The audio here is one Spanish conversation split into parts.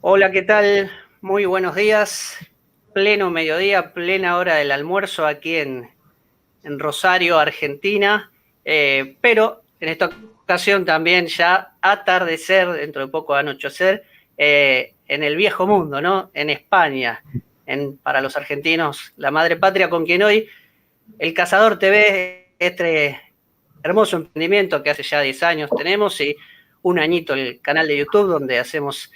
Hola, ¿qué tal? Muy buenos días. Pleno mediodía, plena hora del almuerzo aquí en Rosario, Argentina. Pero en esta ocasión también ya atardecer, dentro de poco anochecer, en el viejo mundo, ¿no? En España, para los argentinos, la madre patria con quien hoy el Cazador TV, este hermoso emprendimiento que hace ya 10 años tenemos y un añito el canal de YouTube donde hacemos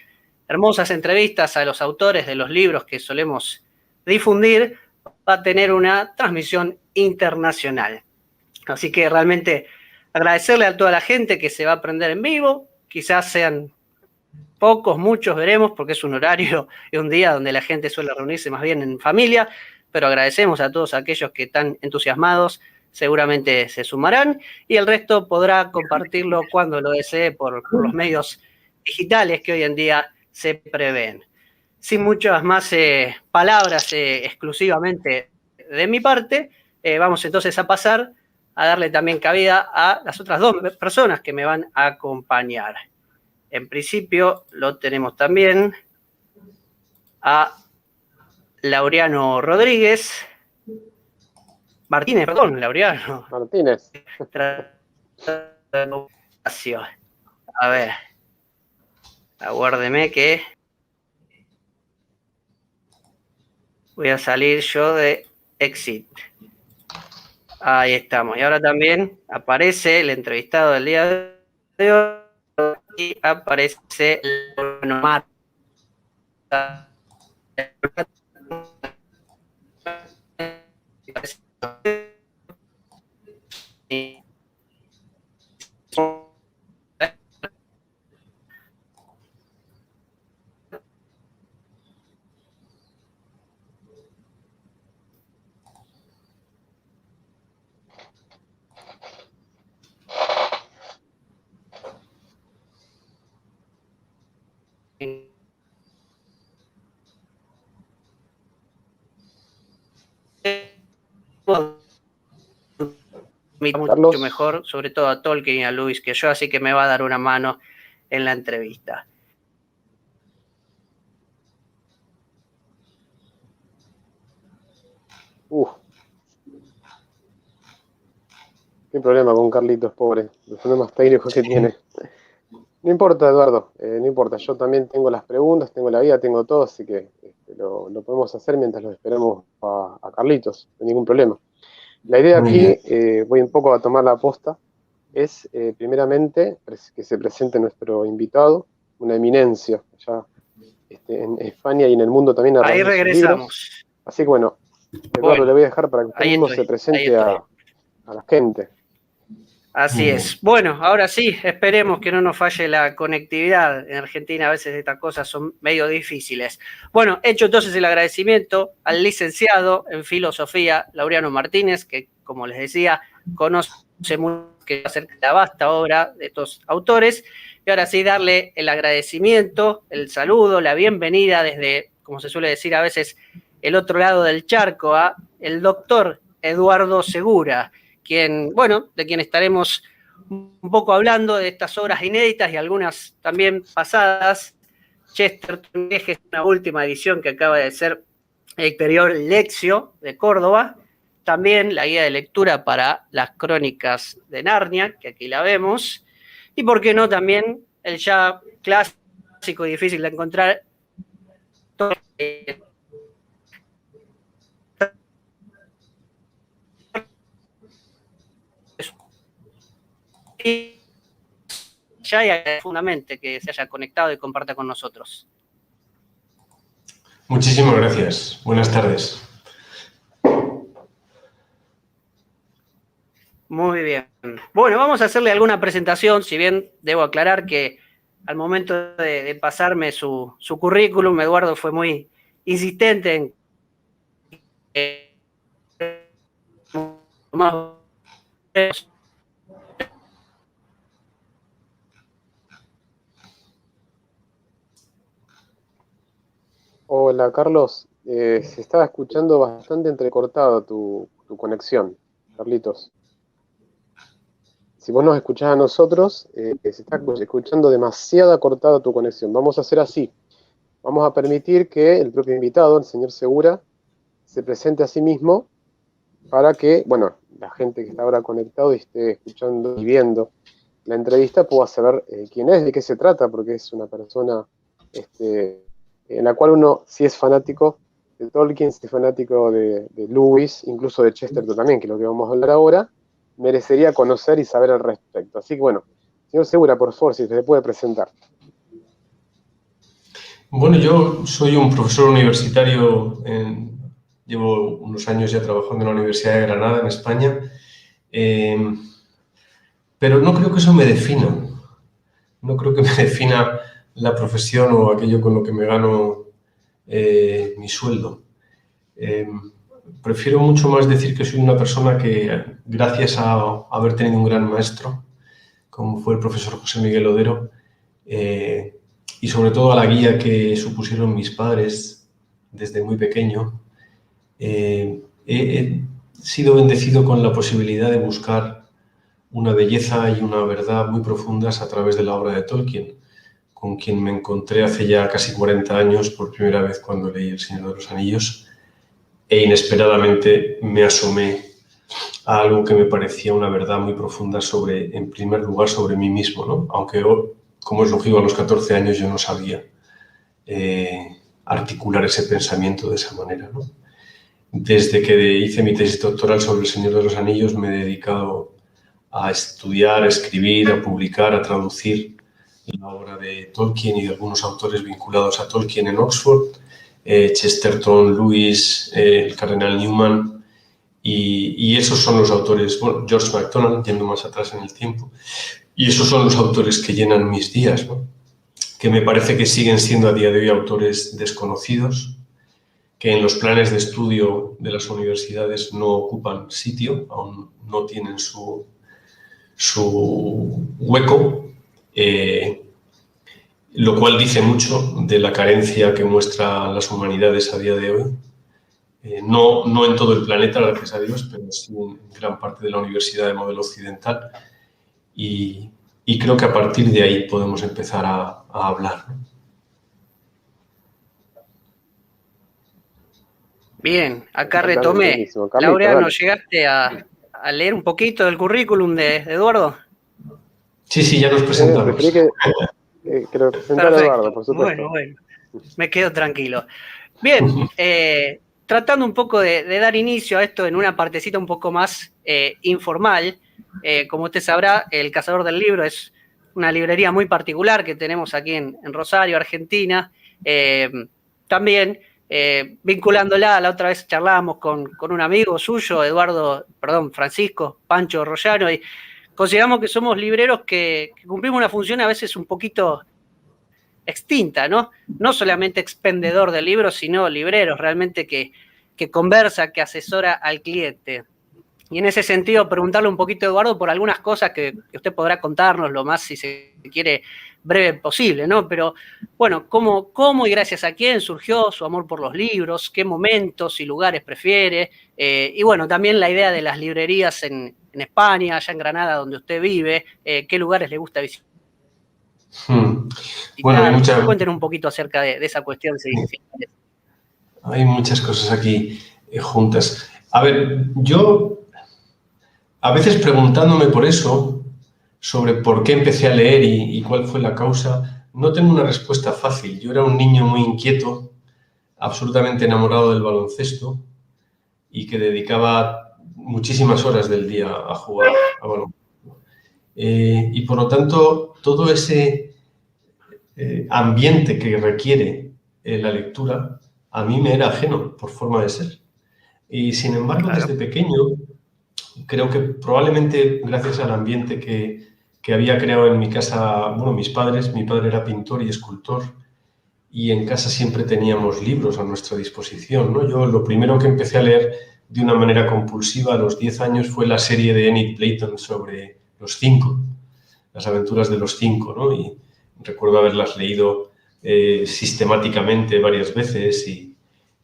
hermosas entrevistas a los autores de los libros que solemos difundir, va a tener una transmisión internacional. Así que realmente agradecerle a toda la gente que se va a prender en vivo, quizás sean pocos, muchos, veremos, porque es un horario y un día donde la gente suele reunirse más bien en familia, pero agradecemos a todos aquellos que están entusiasmados, seguramente se sumarán, y el resto podrá compartirlo cuando lo desee por los medios digitales que hoy en día se prevén. Sin muchas más palabras exclusivamente de mi parte, vamos entonces a pasar a darle también cabida a las otras dos personas que me van a acompañar. En principio lo tenemos también a Laureano Rodríguez, Martínez, perdón, Laureano. Martínez. A ver, aguárdeme que voy a salir yo de Exit. Ahí estamos. Y ahora también aparece el entrevistado del día de hoy y aparece Laureano Marta. mucho mejor, sobre todo a Tolkien y a Luis, que yo, así que me va a dar una mano en la entrevista. Qué problema con Carlitos, pobre, los problemas técnicos que tiene. No importa, Eduardo, no importa, yo también tengo las preguntas, tengo la vida, tengo todo, así que lo podemos hacer mientras lo esperamos a Carlitos, no hay ningún problema. La idea aquí, voy un poco a tomar la posta, es primeramente que se presente nuestro invitado, una eminencia, ya en España y en el mundo también a Ahí raíz de sus libros. regresamos. Así que bueno, Eduardo, Bueno, le voy a dejar para que usted ahí mismo se estoy. presente a la gente. Así es. Bueno, ahora sí, esperemos que no nos falle la conectividad. En Argentina a veces estas cosas son medio difíciles. Bueno, hecho entonces el agradecimiento al licenciado en filosofía, Laureano Martínez, que como les decía, conoce mucho acerca de la vasta obra de estos autores. Y ahora sí, darle el agradecimiento, el saludo, la bienvenida desde, como se suele decir a veces, el otro lado del charco, a el doctor Eduardo Segura, de quien estaremos un poco hablando de estas obras inéditas y algunas también pasadas. Chesterton es una última edición que acaba de ser Exterior Lectio de Córdoba. También la guía de lectura para las crónicas de Narnia, que aquí la vemos. Y por qué no también el ya clásico y difícil de encontrar ya y fundamentalmente que se haya conectado y comparta con nosotros. Muchísimas gracias. Buenas tardes. Muy bien. Bueno, vamos a hacerle alguna presentación, si bien debo aclarar que al momento de pasarme su currículum, Eduardo fue muy insistente en Hola, Carlos. Se estaba escuchando bastante entrecortada tu conexión, Carlitos. Si vos nos escuchás a nosotros, se está escuchando demasiado cortada tu conexión. Vamos a hacer así. vamos a permitir que el propio invitado, el señor Segura, se presente a sí mismo para que, bueno, la gente que está ahora conectado y esté escuchando y viendo la entrevista pueda saber quién es, de qué se trata, porque es una persona en la cual uno, si es fanático de Tolkien, si es fanático de Lewis, incluso de Chesterton también, que es lo que vamos a hablar ahora, merecería conocer y saber al respecto. Así que bueno, señor Segura, por favor, si se le puede presentar. Bueno, yo soy un profesor universitario, llevo unos años ya trabajando en la Universidad de Granada, en España, pero no creo que eso me defina. No creo que me defina la profesión o aquello con lo que me gano mi sueldo. Prefiero mucho más decir que soy una persona que, gracias a haber tenido un gran maestro, como fue el profesor José Miguel Odero, y sobre todo a la guía que supusieron mis padres desde muy pequeño, he sido bendecido con la posibilidad de buscar una belleza y una verdad muy profundas a través de la obra de Tolkien, con quien me encontré hace ya casi 40 años por primera vez cuando leí El Señor de los Anillos, e inesperadamente me asomé a algo que me parecía una verdad muy profunda sobre, en primer lugar, sobre mí mismo, ¿no? Aunque, como es lógico, a los 14 años yo no sabía articular ese pensamiento de esa manera, ¿no? Desde que hice mi tesis doctoral sobre El Señor de los Anillos me he dedicado a estudiar, a escribir, a publicar, a traducir la obra de Tolkien y de algunos autores vinculados a Tolkien en Oxford, Chesterton, Lewis, el cardenal Newman, y esos son los autores, bueno, George MacDonald, yendo más atrás en el tiempo, y esos son los autores que llenan mis días, ¿no? Que me parece que siguen siendo a día de hoy autores desconocidos, que en los planes de estudio de las universidades no ocupan sitio, aún no tienen su hueco, lo cual dice mucho de la carencia que muestran las humanidades a día de hoy. No en todo el planeta, gracias a Dios, pero sí en gran parte de la universidad de modelo occidental. Y creo que a partir de ahí podemos empezar a hablar, ¿no? Bien, acá retomé. Laureano, ¿llegaste a leer un poquito del currículum de Eduardo? Sí, ya nos presentamos. Preferí que lo presentara Eduardo, por supuesto. Bueno, me quedo tranquilo. Bien, tratando un poco de dar inicio a esto en una partecita un poco más informal, como usted sabrá, El Cazador del Libro es una librería muy particular que tenemos aquí en Rosario, Argentina. También vinculándola, la otra vez charlábamos con un amigo suyo, Francisco Pancho Rollano, y consideramos que somos libreros que cumplimos una función a veces un poquito extinta, ¿no? No solamente expendedor de libros, sino libreros, realmente que conversa, que asesora al cliente. Y en ese sentido, preguntarle un poquito a Eduardo por algunas cosas que usted podrá contarnos lo más, si se quiere, breve posible, ¿no? Pero, bueno, ¿cómo y gracias a quién surgió su amor por los libros? ¿Qué momentos y lugares prefiere? Y, bueno, también la idea de las librerías en España, allá en Granada, donde usted vive, ¿qué lugares le gusta visitar? Bueno, cuéntenos un poquito acerca de esa cuestión. Sí. Hay muchas cosas aquí juntas. A ver, yo a veces preguntándome por eso, sobre por qué empecé a leer y cuál fue la causa, no tengo una respuesta fácil. Yo era un niño muy inquieto, absolutamente enamorado del baloncesto y que dedicaba muchísimas horas del día a jugar a baloncesto. Y por lo tanto, todo ese ambiente que requiere la lectura, a mí me era ajeno por forma de ser. Y sin embargo, desde pequeño, creo que probablemente gracias al ambiente que había creado en mi casa, bueno, mis padres, mi padre era pintor y escultor, y en casa siempre teníamos libros a nuestra disposición, ¿no? Yo lo primero que empecé a leer de una manera compulsiva a los 10 años fue la serie de Enid Blyton sobre los 5, las aventuras de los 5, ¿no? Y recuerdo haberlas leído sistemáticamente varias veces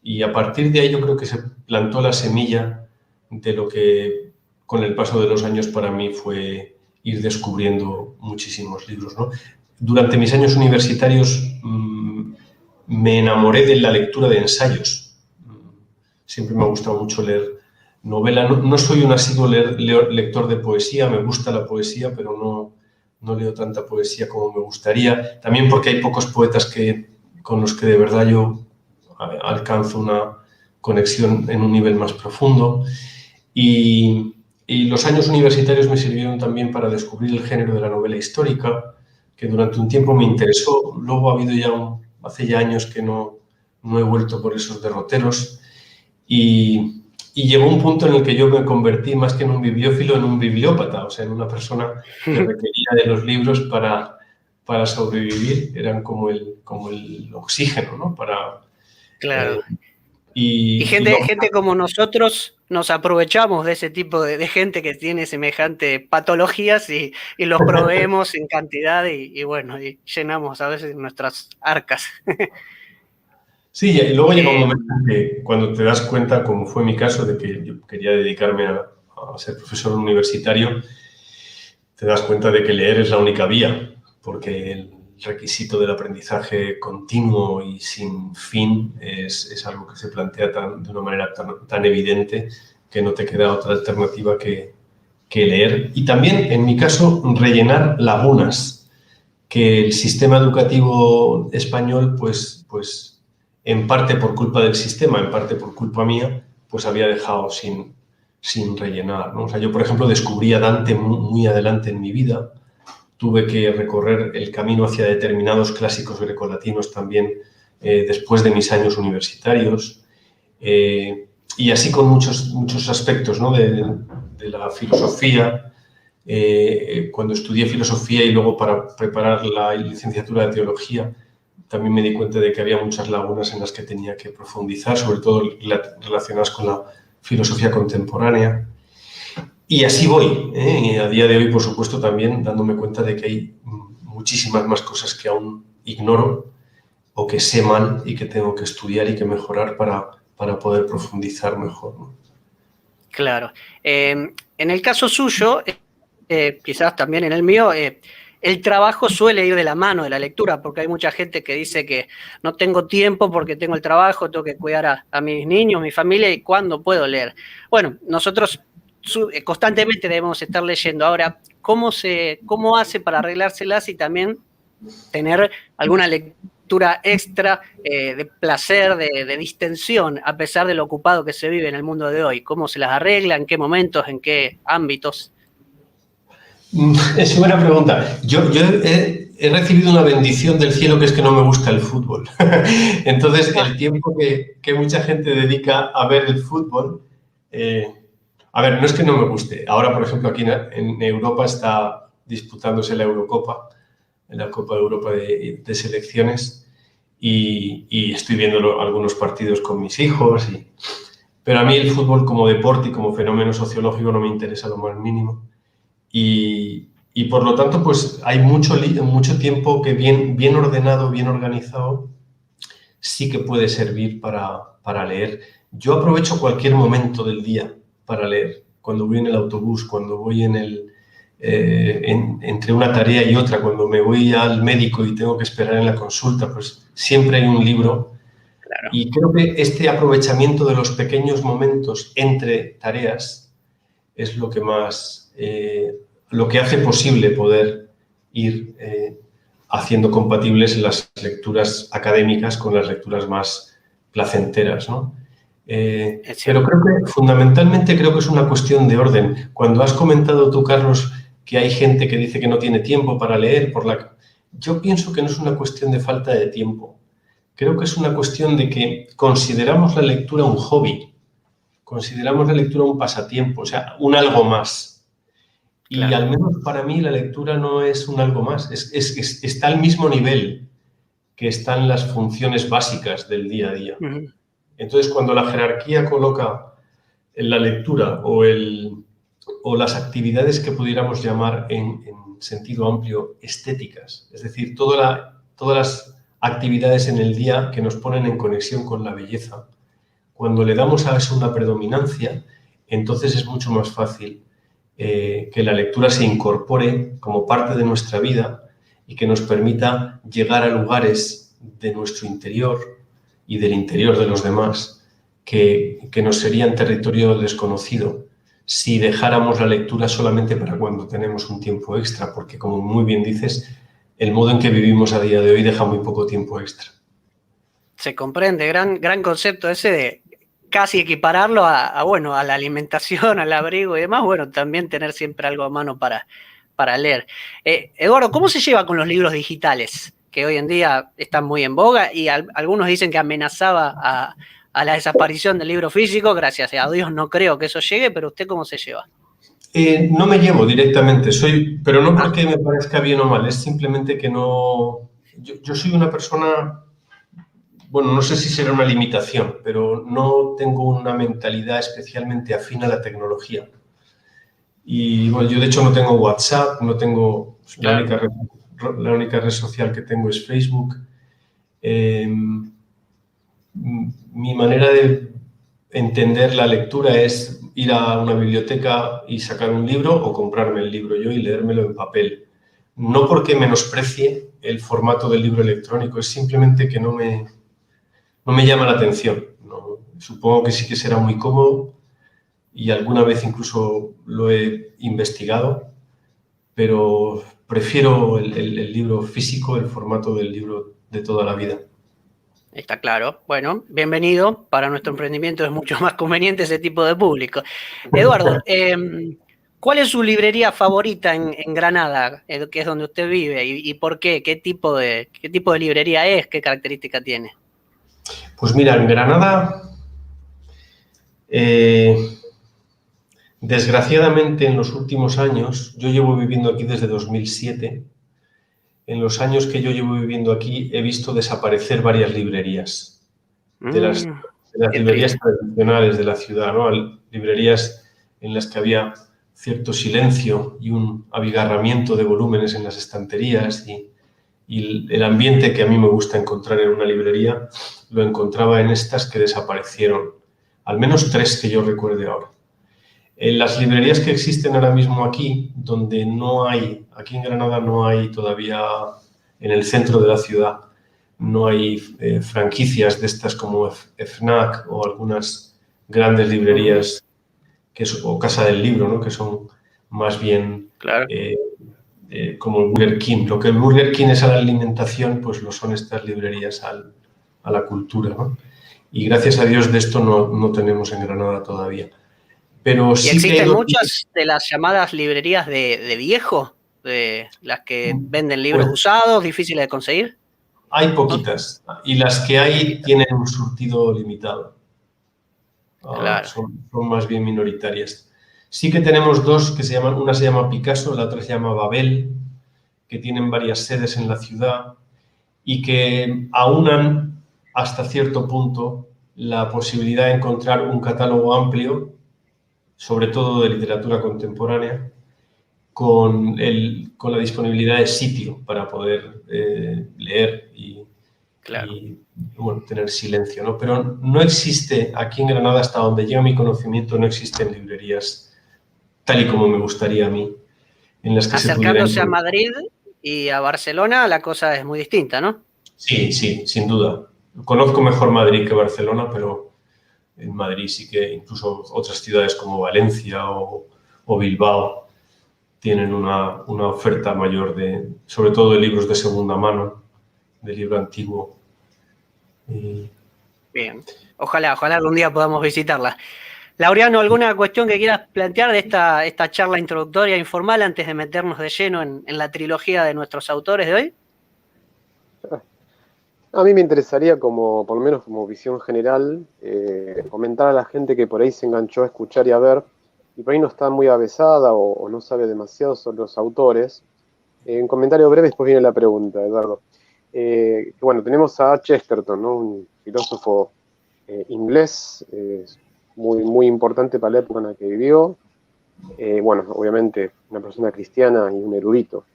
y a partir de ahí yo creo que se plantó la semilla de lo que con el paso de los años para mí fue ir descubriendo muchísimos libros, ¿no? Durante mis años universitarios me enamoré de la lectura de ensayos. Siempre me ha gustado mucho leer novela. No soy un asiduo lector de poesía, me gusta la poesía, pero no leo tanta poesía como me gustaría. También porque hay pocos poetas con los que de verdad yo alcanzo una conexión en un nivel más profundo. Y los años universitarios me sirvieron también para descubrir el género de la novela histórica, que durante un tiempo me interesó. Luego hace ya años que no he vuelto por esos derroteros. Y llegó un punto en el que yo me convertí más que en un bibliófilo, en un bibliópata, o sea, en una persona que requería de los libros para sobrevivir. Eran como el oxígeno, ¿no? Claro. Y gente como nosotros nos aprovechamos de ese tipo de gente que tiene semejantes patologías y los proveemos en cantidad y bueno, y llenamos a veces nuestras arcas. Sí, y luego llega un momento en que cuando te das cuenta, como fue mi caso, de que yo quería dedicarme a ser profesor universitario, te das cuenta de que leer es la única vía, porque el requisito del aprendizaje continuo y sin fin es algo que se plantea de una manera tan evidente que no te queda otra alternativa que leer. Y también, en mi caso, rellenar lagunas que el sistema educativo español, pues en parte por culpa del sistema, en parte por culpa mía, pues había dejado sin rellenar, ¿no? O sea, yo, por ejemplo, descubrí a Dante muy adelante en mi vida. Tuve que recorrer el camino hacia determinados clásicos grecolatinos también después de mis años universitarios. Y así con muchos aspectos, ¿no? de la filosofía. Cuando estudié filosofía y luego para preparar la licenciatura de teología, también me di cuenta de que había muchas lagunas en las que tenía que profundizar, sobre todo relacionadas con la filosofía contemporánea. Y así voy, y a día de hoy, por supuesto, también dándome cuenta de que hay muchísimas más cosas que aún ignoro o que sé mal y que tengo que estudiar y que mejorar para poder profundizar mejor, ¿no? Claro. En el caso suyo, quizás también en el mío, el trabajo suele ir de la mano de la lectura, porque hay mucha gente que dice que no tengo tiempo porque tengo el trabajo, tengo que cuidar a mis niños, mi familia, y ¿cuándo puedo leer? Bueno, nosotros constantemente debemos estar leyendo. Ahora, ¿cómo hace para arreglárselas y también tener alguna lectura extra de placer, de distensión, a pesar de lo ocupado que se vive en el mundo de hoy? ¿Cómo se las arregla? ¿En qué momentos? ¿En qué ámbitos? Es buena pregunta. Yo he recibido una bendición del cielo, que es que no me gusta el fútbol. Entonces, el tiempo que mucha gente dedica a ver el fútbol... a ver, no es que no me guste. Ahora, por ejemplo, aquí en Europa está disputándose la Eurocopa, la Copa de Europa de selecciones, y estoy viendo algunos partidos con mis hijos. Pero a mí el fútbol como deporte y como fenómeno sociológico no me interesa lo más mínimo. Y por lo tanto, pues hay mucho tiempo que bien ordenado, bien organizado, sí que puede servir para leer. Yo aprovecho cualquier momento del día para leer. Cuando voy en el autobús, cuando voy entre una tarea y otra, cuando me voy al médico y tengo que esperar en la consulta, pues siempre hay un libro. Claro. Y creo que este aprovechamiento de los pequeños momentos entre tareas es lo que más, lo que hace posible poder ir haciendo compatibles las lecturas académicas con las lecturas más placenteras, ¿no? Pero creo que fundamentalmente creo que es una cuestión de orden. Cuando has comentado tú, Carlos, que hay gente que dice que no tiene tiempo para leer, yo pienso que no es una cuestión de falta de tiempo. Creo que es una cuestión de que consideramos la lectura un hobby. Consideramos la lectura un pasatiempo, o sea, un algo más. Claro. Y al menos para mí la lectura no es un algo más, está al mismo nivel que están las funciones básicas del día a día. Uh-huh. Entonces, cuando la jerarquía coloca en la lectura o las actividades que pudiéramos llamar en sentido amplio estéticas, es decir, todas las actividades en el día que nos ponen en conexión con la belleza, cuando le damos a eso una predominancia, entonces es mucho más fácil que la lectura se incorpore como parte de nuestra vida y que nos permita llegar a lugares de nuestro interior y del interior de los demás que nos serían territorio desconocido si dejáramos la lectura solamente para cuando tenemos un tiempo extra, porque como muy bien dices, el modo en que vivimos a día de hoy deja muy poco tiempo extra. Se comprende, gran concepto ese de casi equipararlo bueno, a la alimentación, al abrigo y demás, bueno, también tener siempre algo a mano para leer. Eduardo, ¿cómo se lleva con los libros digitales? Que hoy en día están muy en boga y algunos dicen que amenazaba a la desaparición del libro físico. Gracias a Dios no creo que eso llegue, pero ¿usted cómo se lleva? No me llevo directamente, pero no porque me parezca bien o mal, es simplemente que no... Yo soy una persona, bueno, no sé si será una limitación, pero no tengo una mentalidad especialmente afín a la tecnología. Y bueno, yo de hecho no tengo WhatsApp, no tengo... Claro. La única red social que tengo es Facebook. Mi manera de entender la lectura es ir a una biblioteca y sacar un libro o comprarme el libro yo y leérmelo en papel. No porque menosprecie el formato del libro electrónico, es simplemente que no me llama la atención. No, supongo que sí que será muy cómodo y alguna vez incluso lo he investigado, pero prefiero el libro físico, el formato del libro de toda la vida. Está claro. Bueno, bienvenido. Para nuestro emprendimiento es mucho más conveniente ese tipo de público. Eduardo, ¿cuál es su librería favorita en Granada, que es donde usted vive? ¿Y por qué? ¿Qué tipo de librería es? ¿Qué característica tiene? Pues mira, en Granada, desgraciadamente en los últimos años, yo llevo viviendo aquí desde 2007, en los años que yo llevo viviendo aquí he visto desaparecer varias librerías, de las librerías tradicionales de la ciudad, ¿no? Librerías en las que había cierto silencio y un abigarramiento de volúmenes en las estanterías y el ambiente que a mí me gusta encontrar en una librería lo encontraba en estas que desaparecieron, al menos 3 que yo recuerde ahora. En las librerías que existen ahora mismo aquí, donde no hay, aquí en Granada no hay todavía, en el centro de la ciudad, no hay franquicias de estas como FNAC o algunas grandes librerías o Casa del Libro, ¿no? Que son más bien Claro. como el Burger King. Lo que el Burger King es a la alimentación, pues lo son estas librerías a la cultura, ¿no? Y gracias a Dios de esto no tenemos en Granada todavía. Pero sí ¿Y existen que muchas de las llamadas librerías de viejo? De las que venden libros usados, difíciles de conseguir. Hay poquitas. Y las que hay tienen un surtido limitado. Claro. Son más bien minoritarias. Sí que tenemos 2 que se llaman, una se llama Picasso, la otra se llama Babel, que tienen varias sedes en la ciudad y que aunan hasta cierto punto la posibilidad de encontrar un catálogo amplio, sobre todo de literatura contemporánea, con la disponibilidad de sitio para poder leer y bueno, tener silencio, ¿no? Pero no existe, aquí en Granada, hasta donde llega mi conocimiento, no existen librerías tal y como me gustaría a mí, en las que se pudiera Acercándose a encontrar. Madrid y a Barcelona, la cosa es muy distinta, ¿no? Sí, sin duda. Conozco mejor Madrid que Barcelona, pero en Madrid sí que incluso otras ciudades como Valencia o Bilbao tienen una oferta mayor sobre todo de libros de segunda mano, de libro antiguo. Bien, ojalá algún día podamos visitarla. Laureano, ¿alguna cuestión que quieras plantear de esta charla introductoria informal antes de meternos de lleno en la trilogía de nuestros autores de hoy? A mí me interesaría, por lo menos como visión general, comentar a la gente que por ahí se enganchó a escuchar y a ver, y por ahí no está muy avesada o no sabe demasiado sobre los autores. En comentario breve después viene la pregunta, Eduardo. Bueno, tenemos a Chesterton, ¿no? Un filósofo inglés, muy importante para la época en la que vivió. Bueno, obviamente una persona cristiana y un erudito.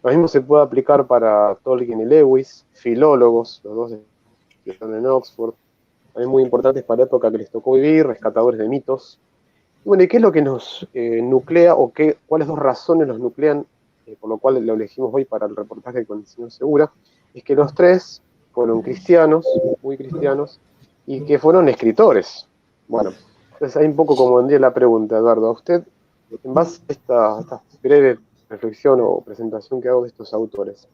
Lo mismo se puede aplicar para Tolkien y Lewis, filólogos, los dos están en Oxford, también muy importantes para la época que les tocó vivir, rescatadores de mitos. Y bueno, ¿y qué es lo que nos nuclea o cuáles 2 razones nos nuclean, por lo cual lo elegimos hoy para el reportaje con el señor Segura? Es que los 3 fueron cristianos, muy cristianos, y que fueron escritores. Bueno, entonces ahí un poco como vendría la pregunta, Eduardo. A usted, en base a esta breve reflexión o presentación que hago de estos autores,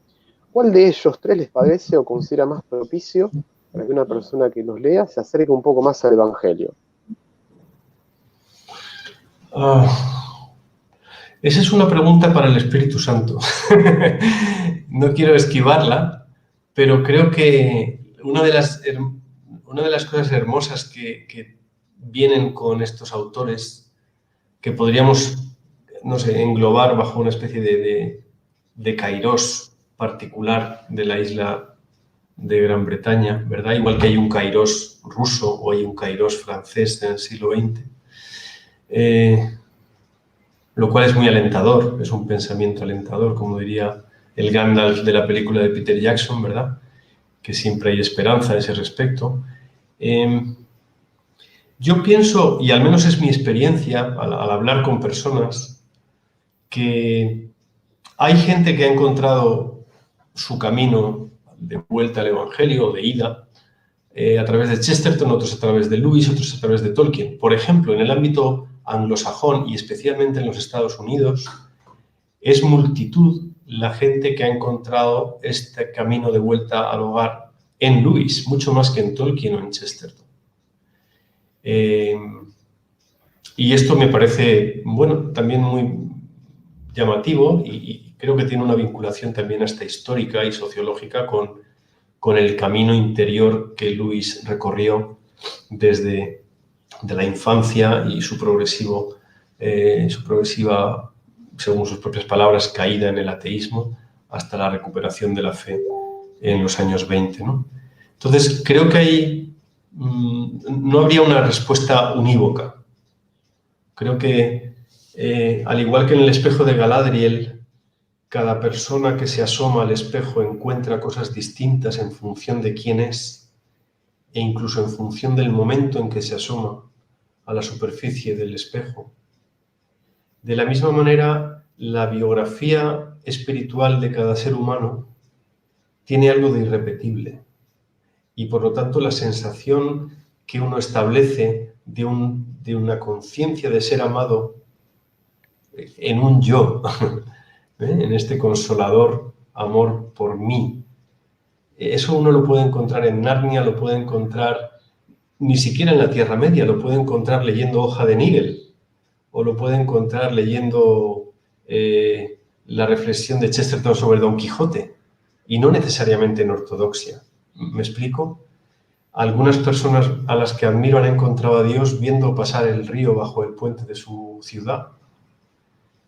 ¿cuál de ellos tres les parece o considera más propicio para que una persona que los lea se acerque un poco más al Evangelio? Esa es una pregunta para el Espíritu Santo. No quiero esquivarla, pero creo que una de las cosas hermosas que vienen con estos autores, que podríamos, no sé, englobar bajo una especie de kairós particular de la isla de Gran Bretaña, ¿verdad? Igual que hay un kairós ruso o hay un kairós francés en el siglo XX. Lo cual es muy alentador, es un pensamiento alentador, como diría el Gandalf de la película de Peter Jackson, ¿verdad? Que siempre hay esperanza a ese respecto. Yo pienso, y al menos es mi experiencia al hablar con personas, que hay gente que ha encontrado su camino de vuelta al Evangelio o de ida a través de Chesterton, otros a través de Lewis, otros a través de Tolkien. Por ejemplo, en el ámbito anglosajón y especialmente en los Estados Unidos, es multitud la gente que ha encontrado este camino de vuelta al hogar en Lewis, mucho más que en Tolkien o en Chesterton. Y esto me parece, bueno, también muy llamativo y creo que tiene una vinculación también hasta histórica y sociológica con el camino interior que Lewis recorrió desde la infancia y su progresiva, según sus propias palabras, caída en el ateísmo hasta la recuperación de la fe en los años 20, ¿no? Entonces, creo que ahí no habría una respuesta unívoca. Creo que, al igual que en el espejo de Galadriel, cada persona que se asoma al espejo encuentra cosas distintas en función de quién es e incluso en función del momento en que se asoma a la superficie del espejo. De la misma manera, la biografía espiritual de cada ser humano tiene algo de irrepetible y, por lo tanto, la sensación que uno establece de una conciencia de ser amado en un yo, en este consolador amor por mí. Eso uno lo puede encontrar en Narnia, lo puede encontrar ni siquiera en la Tierra Media, lo puede encontrar leyendo Hoja de Nigel, o lo puede encontrar leyendo la reflexión de Chesterton sobre Don Quijote, y no necesariamente en ortodoxia. ¿Me explico? Algunas personas a las que admiro han encontrado a Dios viendo pasar el río bajo el puente de su ciudad,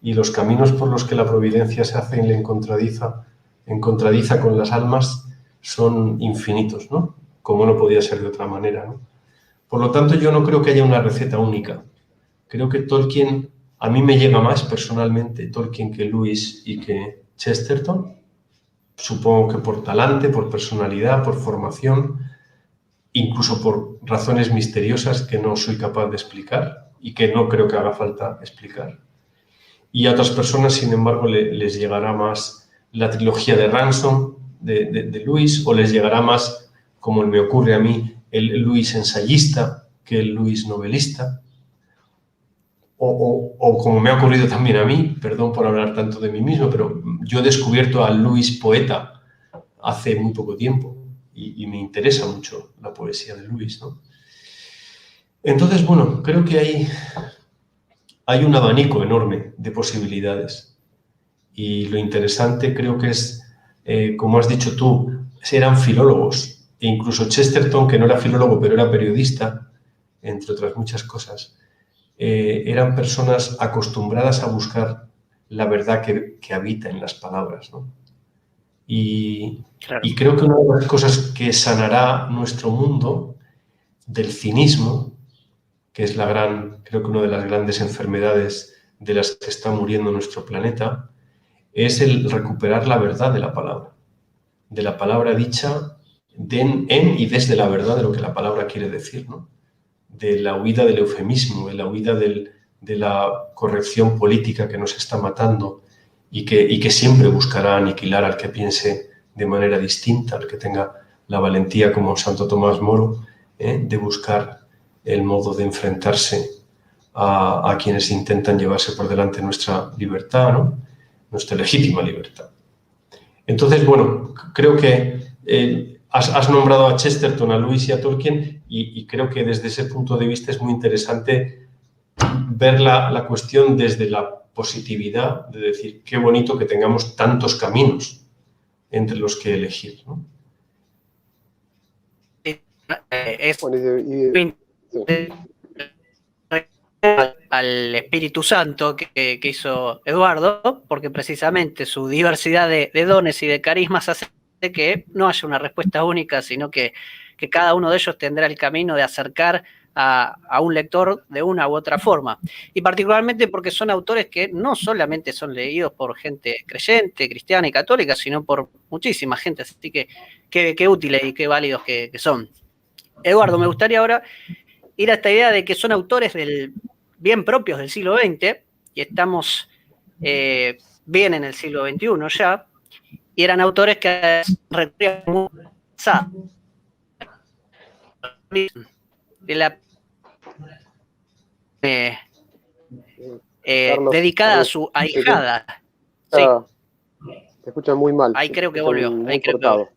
y los caminos por los que la providencia se hace en contradiza con las almas son infinitos, ¿no? Como no podía ser de otra manera, ¿no? Por lo tanto, yo no creo que haya una receta única. Creo que Tolkien, a mí me llega más personalmente Tolkien que Lewis y que Chesterton. Supongo que por talante, por personalidad, por formación, incluso por razones misteriosas que no soy capaz de explicar y que no creo que haga falta explicar. Y a otras personas, sin embargo, les llegará más la trilogía de Ransom de Lewis, o les llegará más, como me ocurre a mí, el Lewis ensayista que el Lewis novelista, o como me ha ocurrido también a mí, perdón por hablar tanto de mí mismo, pero yo he descubierto al Lewis poeta hace muy poco tiempo y me interesa mucho la poesía de Lewis, ¿no? Entonces, bueno, creo que hay un abanico enorme de posibilidades y lo interesante creo que es, como has dicho tú, eran filólogos. E incluso Chesterton, que no era filólogo, pero era periodista, entre otras muchas cosas, eran personas acostumbradas a buscar la verdad que habita en las palabras, ¿no? Claro. Y creo que una de las cosas que sanará nuestro mundo del cinismo, que es creo que una de las grandes enfermedades de las que está muriendo nuestro planeta, es el recuperar la verdad de la palabra dicha en y desde la verdad de lo que la palabra quiere decir, ¿no? De la huida del eufemismo, de la huida de la corrección política que nos está matando y que siempre buscará aniquilar al que piense de manera distinta, al que tenga la valentía como Santo Tomás Moro, de buscar el modo de enfrentarse a quienes intentan llevarse por delante nuestra libertad, ¿no? Nuestra legítima libertad. Entonces, bueno, creo que has nombrado a Chesterton, a Lewis y a Tolkien, y creo que desde ese punto de vista es muy interesante ver la cuestión desde la positividad, de decir, qué bonito que tengamos tantos caminos entre los que elegir, ¿no? Es Bueno, sí. al Espíritu Santo que hizo Eduardo, porque precisamente su diversidad de dones y de carismas hace que no haya una respuesta única, sino que cada uno de ellos tendrá el camino de acercar a un lector de una u otra forma. Y particularmente porque son autores que no solamente son leídos por gente creyente, cristiana y católica, sino por muchísima gente, así que qué útiles y qué válidos que son. Eduardo, me gustaría ahora ir a esta idea de que son autores bien propios del siglo XX, y estamos bien en el siglo XXI ya, y eran autores que recurrían mucho de la Carlos, dedicada a su ahijada. Sí. Sí. Te escuchan muy mal. Ahí creo que volvió. Muy cortado.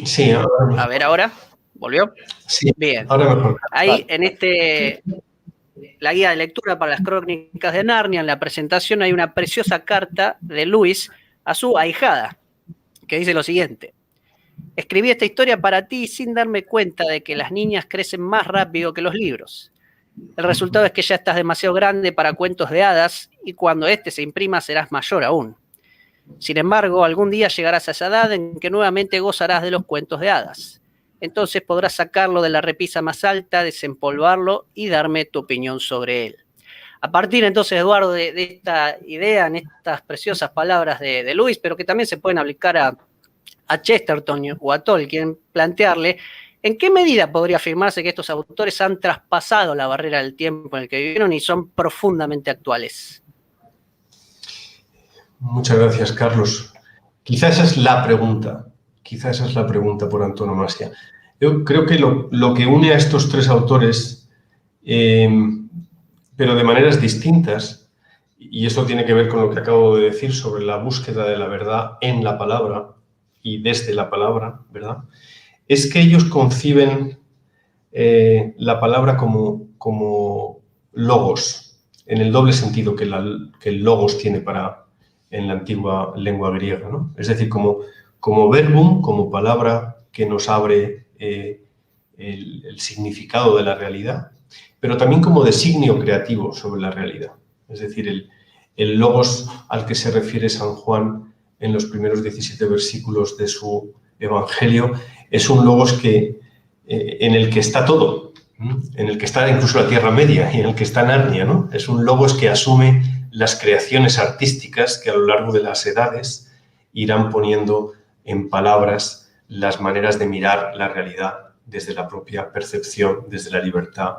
Sí, a ver ahora. ¿Volvió? Sí, bien. Ahora mejor. Ahí en la guía de lectura para las crónicas de Narnia, en la presentación hay una preciosa carta de Lewis a su ahijada, que dice lo siguiente: escribí esta historia para ti sin darme cuenta de que las niñas crecen más rápido que los libros. El resultado es que ya estás demasiado grande para cuentos de hadas y cuando este se imprima serás mayor aún. Sin embargo, algún día llegarás a esa edad en que nuevamente gozarás de los cuentos de hadas. Entonces podrás sacarlo de la repisa más alta, desempolvarlo y darme tu opinión sobre él. A partir entonces, Eduardo, de esta idea, en estas preciosas palabras de Lewis, pero que también se pueden aplicar a Chesterton o a Tolkien, plantearle en qué medida podría afirmarse que estos autores han traspasado la barrera del tiempo en el que vivieron y son profundamente actuales. Muchas gracias, Carlos. Quizá esa es la pregunta por antonomasia. Yo creo que lo que une a estos tres autores, pero de maneras distintas, y esto tiene que ver con lo que acabo de decir sobre la búsqueda de la verdad en la palabra y desde la palabra, ¿verdad?, es que ellos conciben la palabra como logos, en el doble sentido que el logos tiene en la antigua lengua griega, ¿no? Es decir, como verbum, como palabra que nos abre el significado de la realidad, pero también como designio creativo sobre la realidad. Es decir, el logos al que se refiere San Juan en los primeros 17 versículos de su Evangelio es un logos en el que está todo, en el que está incluso la Tierra Media y en el que está Narnia, ¿no? Es un logos que asume las creaciones artísticas que a lo largo de las edades irán poniendo en palabras las maneras de mirar la realidad desde la propia percepción, desde la libertad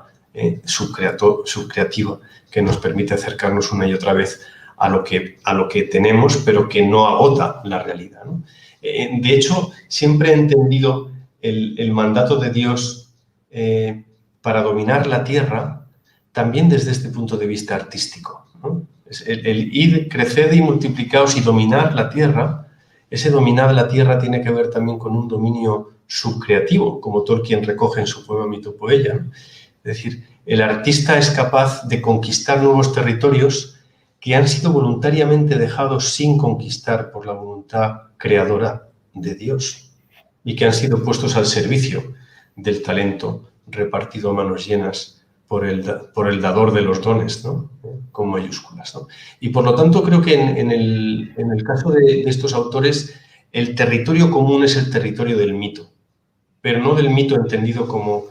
subcreativa que nos permite acercarnos una y otra vez a lo que tenemos, pero que no agota la realidad, ¿no? De hecho, siempre he entendido el mandato de Dios para dominar la tierra también desde este punto de vista artístico, ¿no? El id, creced y multiplicaos y dominar la tierra. Ese dominar la tierra tiene que ver también con un dominio subcreativo, como Tolkien recoge en su poema Mitopoeia, ¿no? Es decir, el artista es capaz de conquistar nuevos territorios que han sido voluntariamente dejados sin conquistar por la voluntad creadora de Dios y que han sido puestos al servicio del talento repartido a manos llenas por el dador de los dones, ¿no?, con mayúsculas, ¿no? Y por lo tanto creo que en el caso de estos autores el territorio común es el territorio del mito, pero no del mito entendido como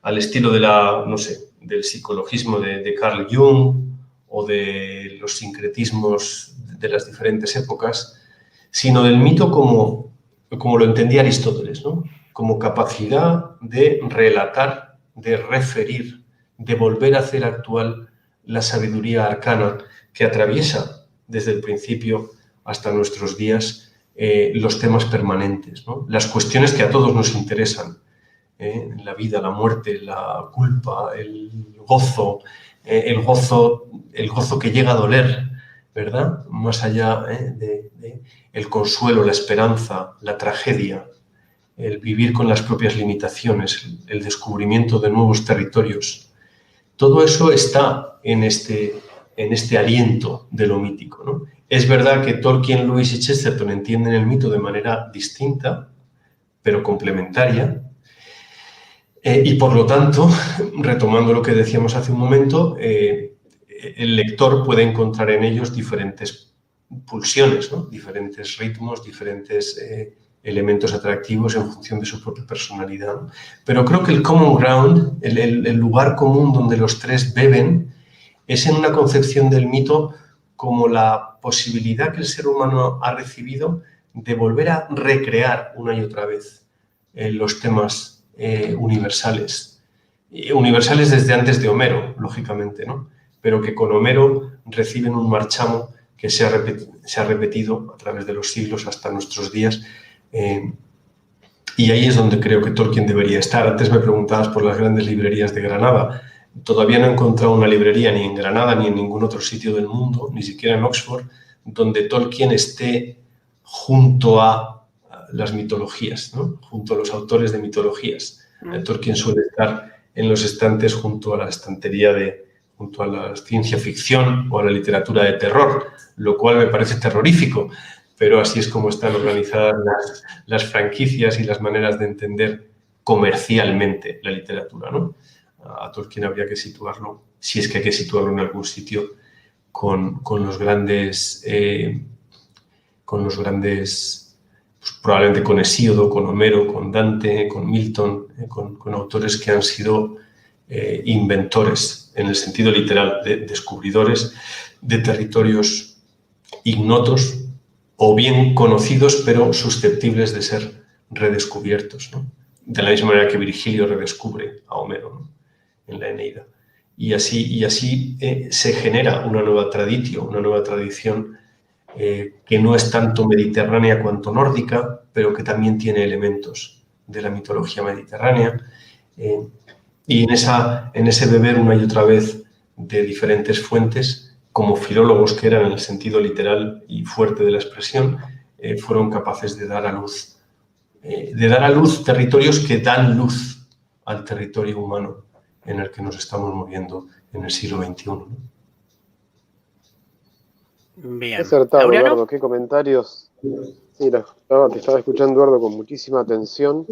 al estilo del psicologismo de Carl Jung o de los sincretismos de las diferentes épocas, sino del mito como lo entendía Aristóteles, ¿no?, como capacidad de relatar, de referir, de volver a hacer actual la sabiduría arcana que atraviesa desde el principio hasta nuestros días los temas permanentes, ¿no? Las cuestiones que a todos nos interesan, la vida, la muerte, la culpa, el gozo que llega a doler, ¿verdad? Más allá de el consuelo, la esperanza, la tragedia, el vivir con las propias limitaciones, el descubrimiento de nuevos territorios. Todo eso está en este aliento de lo mítico, ¿no? Es verdad que Tolkien, Lewis y Chesterton entienden el mito de manera distinta, pero complementaria, y por lo tanto, retomando lo que decíamos hace un momento, el lector puede encontrar en ellos diferentes pulsiones, ¿no? Diferentes ritmos, diferentes elementos atractivos en función de su propia personalidad, ¿no? Pero creo que el common ground, el lugar común donde los tres beben, es en una concepción del mito como la posibilidad que el ser humano ha recibido de volver a recrear una y otra vez los temas universales. Universales desde antes de Homero, lógicamente, ¿no? Pero que con Homero reciben un marchamo que se ha repetido a través de los siglos hasta nuestros días. Y ahí es donde creo que Tolkien debería estar. Antes me preguntabas por las grandes librerías de Granada. Todavía no he encontrado una librería ni en Granada ni en ningún otro sitio del mundo, ni siquiera en Oxford, donde Tolkien esté junto a las mitologías, ¿no? Junto a los autores de mitologías. Tolkien suele estar en los estantes junto a la estantería junto a la ciencia ficción o a la literatura de terror, lo cual me parece terrorífico, pero así es como están organizadas las franquicias y las maneras de entender comercialmente la literatura, ¿no? A Tolkien habría que situarlo, si es que hay que situarlo en algún sitio, con los grandes, pues probablemente con Hesíodo, con Homero, con Dante, con Milton, con autores que han sido inventores, en el sentido literal, descubridores de territorios ignotos o bien conocidos, pero susceptibles de ser redescubiertos, ¿no? De la misma manera que Virgilio redescubre a Homero, ¿no? En la Eneida. Y así se genera una nueva tradición que no es tanto mediterránea cuanto nórdica, pero que también tiene elementos de la mitología mediterránea. Y en ese beber una y otra vez de diferentes fuentes, como filólogos que eran en el sentido literal y fuerte de la expresión, fueron capaces de dar a luz territorios que dan luz al territorio humano en el que nos estamos moviendo en el siglo XXI, ¿no? Bien. Qué acertado, ¿Laureano? Eduardo, qué comentarios. Sí, te estaba escuchando, Eduardo, con muchísima atención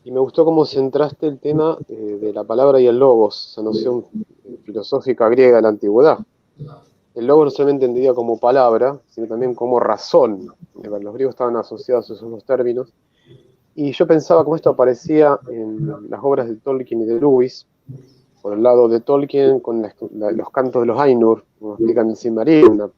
y me gustó cómo centraste el tema de la palabra y el logos, esa noción filosófica griega de la antigüedad. El logos no solamente entendía como palabra, sino también como razón. Los griegos estaban asociados a esos dos términos. Y yo pensaba cómo esto aparecía en las obras de Tolkien y de Lewis. Por el lado de Tolkien, con los cantos de los Ainur, como explican en Silmarillion,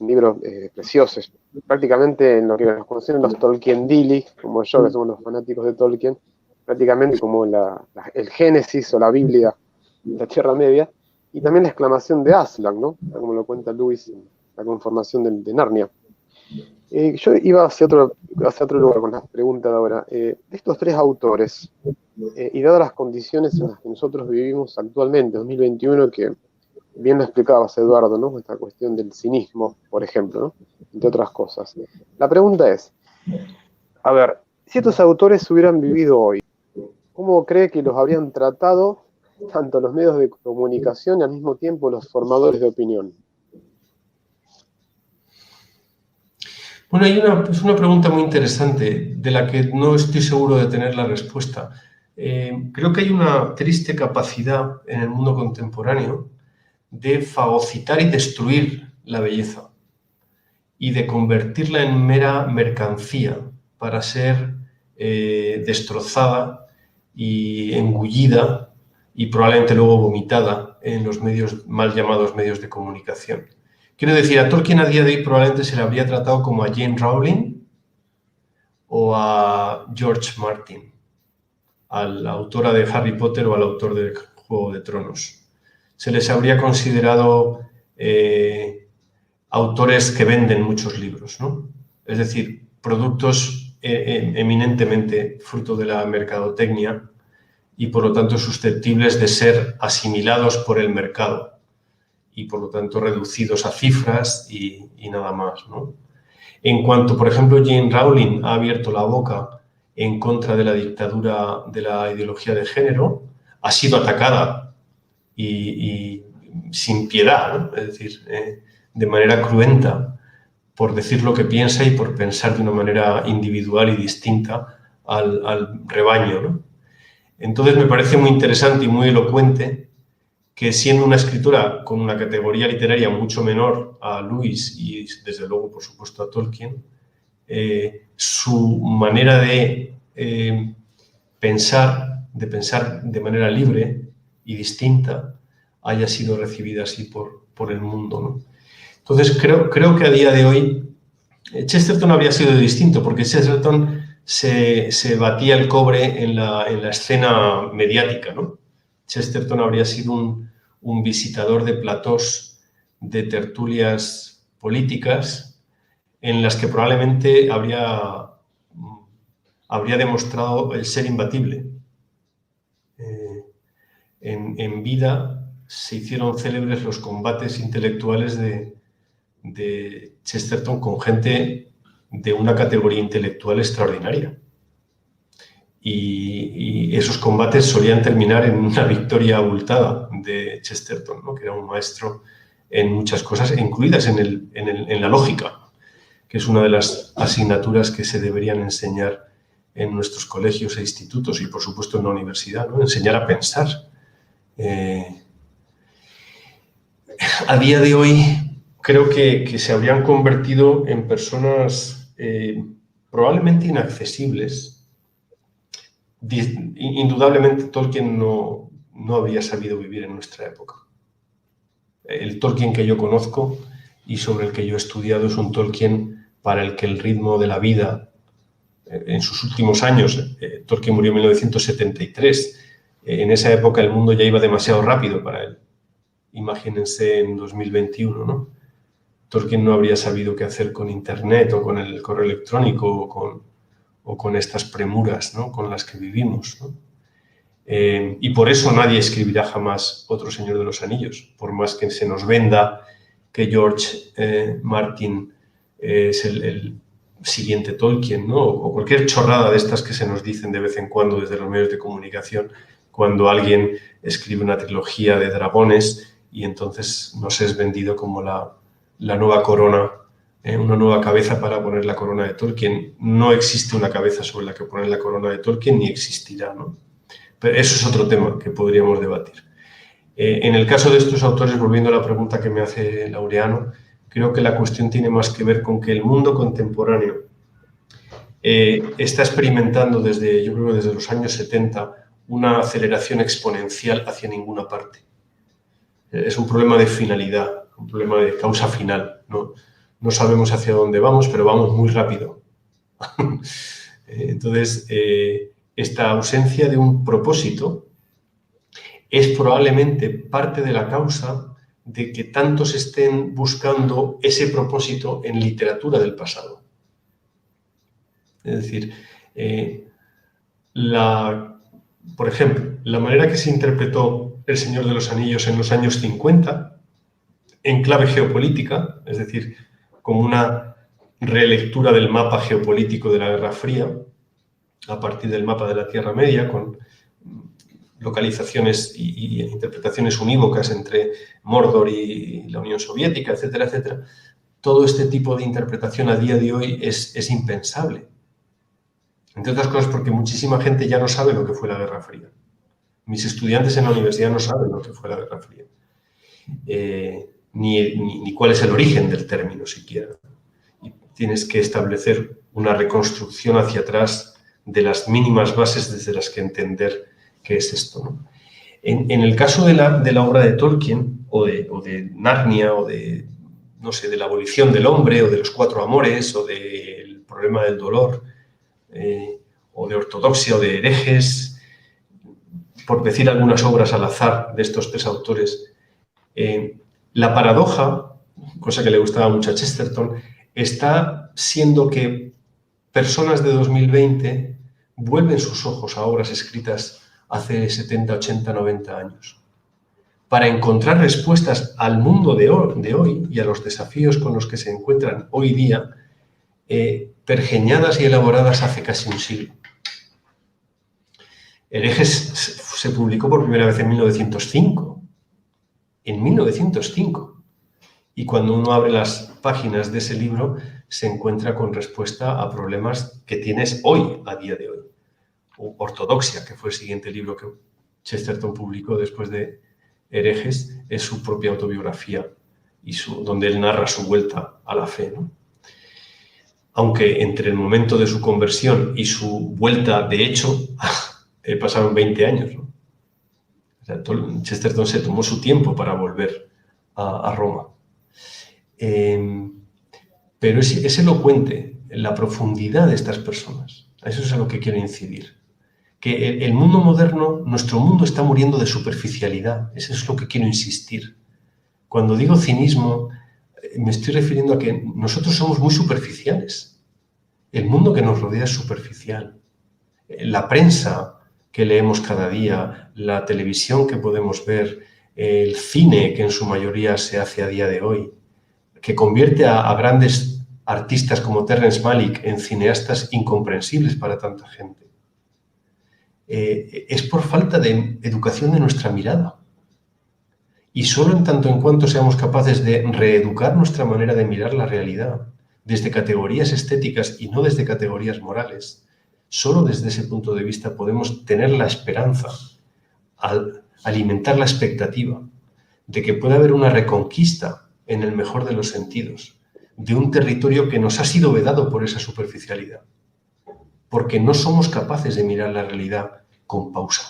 un libro precioso, prácticamente en lo que nos conocen los Tolkien-dili, como yo, que somos los fanáticos de Tolkien, prácticamente como el Génesis o la Biblia de la Tierra Media, y también la exclamación de Aslan, ¿no? Como lo cuenta Lewis en la conformación de Narnia. Yo iba hacia otro lugar con las preguntas de ahora. De estos tres autores, y dadas las condiciones en las que nosotros vivimos actualmente, 2021, que bien lo explicabas, Eduardo, ¿no? Esta cuestión del cinismo, por ejemplo, ¿no? Entre otras cosas. La pregunta es, a ver, si estos autores hubieran vivido hoy, ¿cómo cree que los habrían tratado tanto los medios de comunicación y al mismo tiempo los formadores de opinión? Bueno, es una pregunta muy interesante de la que no estoy seguro de tener la respuesta. Creo que hay una triste capacidad en el mundo contemporáneo de fagocitar y destruir la belleza y de convertirla en mera mercancía para ser destrozada y engullida y probablemente luego vomitada en los mal llamados medios de comunicación. Quiero decir, a Tolkien a día de hoy probablemente se le habría tratado como a Jane Rowling o a George Martin, a la autora de Harry Potter o al autor de Juego de Tronos. Se les habría considerado autores que venden muchos libros, ¿no? Es decir, productos eminentemente fruto de la mercadotecnia y por lo tanto susceptibles de ser asimilados por el mercado y por lo tanto reducidos a cifras y nada más, ¿no? En cuanto, por ejemplo, Jane Rowling ha abierto la boca en contra de la dictadura de la ideología de género, ha sido atacada y sin piedad, ¿no? Es decir, de manera cruenta, por decir lo que piensa y por pensar de una manera individual y distinta al rebaño, ¿no? Entonces me parece muy interesante y muy elocuente que, siendo una escritora con una categoría literaria mucho menor a Lewis y desde luego, por supuesto, a Tolkien, su manera de pensar de manera libre y distinta haya sido recibida así por el mundo, ¿no? Entonces creo que a día de hoy Chesterton habría sido distinto, porque Chesterton se batía el cobre en la escena mediática, ¿no? Chesterton habría sido un visitador de platós, de tertulias políticas, en las que probablemente habría demostrado el ser imbatible. En vida se hicieron célebres los combates intelectuales de Chesterton con gente de una categoría intelectual extraordinaria. Y esos combates solían terminar en una victoria abultada de Chesterton, ¿no? Que era un maestro en muchas cosas, incluidas en la lógica, que es una de las asignaturas que se deberían enseñar en nuestros colegios e institutos y, por supuesto, en la universidad, ¿no? Enseñar a pensar. A día de hoy creo que se habrían convertido en personas probablemente inaccesibles. Indudablemente Tolkien no habría sabido vivir en nuestra época. El Tolkien que yo conozco y sobre el que yo he estudiado es un Tolkien para el que el ritmo de la vida en sus últimos años, Tolkien murió en 1973, en esa época el mundo ya iba demasiado rápido para él. Imagínense en 2021, ¿no? Tolkien no habría sabido qué hacer con Internet o con el correo electrónico o con estas premuras, ¿no? Con las que vivimos, ¿no? Y por eso nadie escribirá jamás otro Señor de los Anillos, por más que se nos venda que George Martin es el siguiente Tolkien, ¿no? O cualquier chorrada de estas que se nos dicen de vez en cuando desde los medios de comunicación, cuando alguien escribe una trilogía de dragones y entonces nos es vendido como la nueva corona, una nueva cabeza para poner la corona de Tolkien. No existe una cabeza sobre la que poner la corona de Tolkien, ni existirá, ¿no? Pero eso es otro tema que podríamos debatir. En el caso de estos autores, volviendo a la pregunta que me hace Laureano, creo que la cuestión tiene más que ver con que el mundo contemporáneo está experimentando yo creo que desde los años 70 una aceleración exponencial hacia ninguna parte. Es un problema de finalidad, un problema de causa final, ¿no? No sabemos hacia dónde vamos, pero vamos muy rápido. Entonces, esta ausencia de un propósito es probablemente parte de la causa de que tantos estén buscando ese propósito en literatura del pasado. Es decir, por ejemplo, la manera que se interpretó El Señor de los Anillos en los años 50, en clave geopolítica, es decir, como una relectura del mapa geopolítico de la Guerra Fría, a partir del mapa de la Tierra Media, con localizaciones y interpretaciones unívocas entre Mordor y la Unión Soviética, etcétera, etcétera. Todo este tipo de interpretación a día de hoy es impensable. Entre otras cosas porque muchísima gente ya no sabe lo que fue la Guerra Fría. Mis estudiantes en la universidad no saben lo que fue la Guerra Fría. Ni cuál es el origen del término siquiera. Y tienes que establecer una reconstrucción hacia atrás de las mínimas bases desde las que entender qué es esto, ¿no? En el caso de la obra de Tolkien, o de Narnia, o no sé, de la abolición del hombre, o de los cuatro amores, o del problema del dolor, o de ortodoxia, o de herejes, por decir algunas obras al azar de estos tres autores, la paradoja, cosa que le gustaba mucho a Chesterton, está siendo que personas de 2020 vuelven sus ojos a obras escritas hace 70, 80, 90 años para encontrar respuestas al mundo de hoy y a los desafíos con los que se encuentran hoy día, pergeñadas y elaboradas hace casi un siglo. Herejes se publicó por primera vez en 1905. En 1905. Y cuando uno abre las páginas de ese libro, se encuentra con respuesta a problemas que tienes hoy, a día de hoy. Ortodoxia, que fue el siguiente libro que Chesterton publicó después de Herejes, es su propia autobiografía y donde él narra su vuelta a la fe, ¿no? Aunque entre el momento de su conversión y su vuelta de hecho pasaron 20 años, ¿no? O sea, Chesterton se tomó su tiempo para volver a Roma. Pero es elocuente la profundidad de estas personas. A eso es a lo que quiero incidir. Que el mundo moderno, nuestro mundo está muriendo de superficialidad. Eso es lo que quiero insistir. Cuando digo cinismo, me estoy refiriendo a que nosotros somos muy superficiales. El mundo que nos rodea es superficial. La prensa que leemos cada día, la televisión que podemos ver, el cine que en su mayoría se hace a día de hoy, que convierte a grandes artistas como Terrence Malick en cineastas incomprensibles para tanta gente. Es por falta de educación de nuestra mirada. Y solo en tanto en cuanto seamos capaces de reeducar nuestra manera de mirar la realidad desde categorías estéticas y no desde categorías morales, solo desde ese punto de vista podemos tener la esperanza, alimentar la expectativa de que pueda haber una reconquista, en el mejor de los sentidos, de un territorio que nos ha sido vedado por esa superficialidad, porque no somos capaces de mirar la realidad con pausa,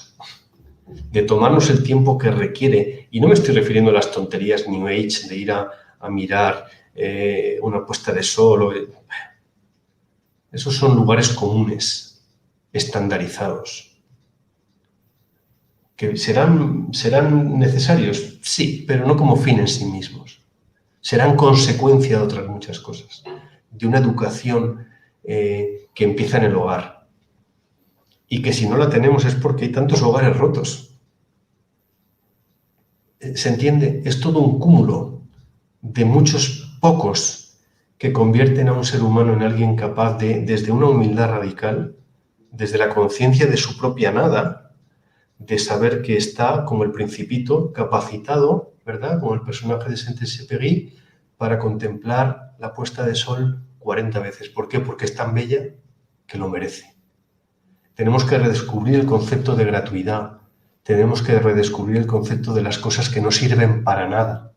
de tomarnos el tiempo que requiere, y no me estoy refiriendo a las tonterías New Age de ir a mirar una puesta de sol. Esos son lugares comunes, estandarizados, que serán necesarios, sí, pero no como fin en sí mismos. Serán consecuencia de otras muchas cosas, de una educación que empieza en el hogar y que si no la tenemos es porque hay tantos hogares rotos. ¿Se entiende? Es todo un cúmulo de muchos pocos que convierten a un ser humano en alguien capaz de, desde una humildad radical, desde la conciencia de su propia nada, de saber que está, como el Principito, capacitado, ¿verdad?, como el personaje de Saint-Exupéry, para contemplar la puesta de sol 40 veces. ¿Por qué? Porque es tan bella que lo merece. Tenemos que redescubrir el concepto de gratuidad. Tenemos que redescubrir el concepto de las cosas que no sirven para nada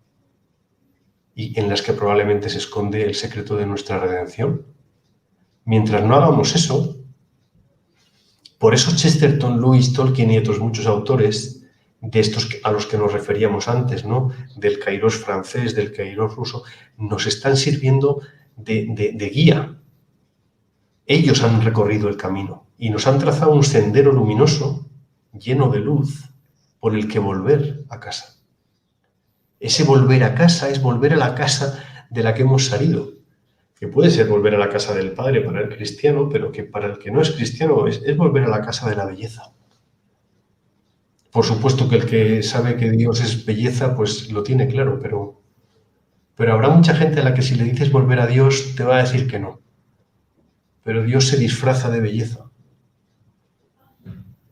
y en las que probablemente se esconde el secreto de nuestra redención. Mientras no hagamos eso, por eso Chesterton, Lewis, Tolkien y otros muchos autores de estos a los que nos referíamos antes, ¿no?, del Kairos francés, del Kairos ruso, nos están sirviendo de guía. Ellos han recorrido el camino y nos han trazado un sendero luminoso, lleno de luz, por el que volver a casa. Ese volver a casa es volver a la casa de la que hemos salido, que puede ser volver a la casa del Padre para el cristiano, pero que para el que no es cristiano es volver a la casa de la belleza. Por supuesto que el que sabe que Dios es belleza, pues lo tiene claro, pero habrá mucha gente a la que si le dices volver a Dios te va a decir que no. Pero Dios se disfraza de belleza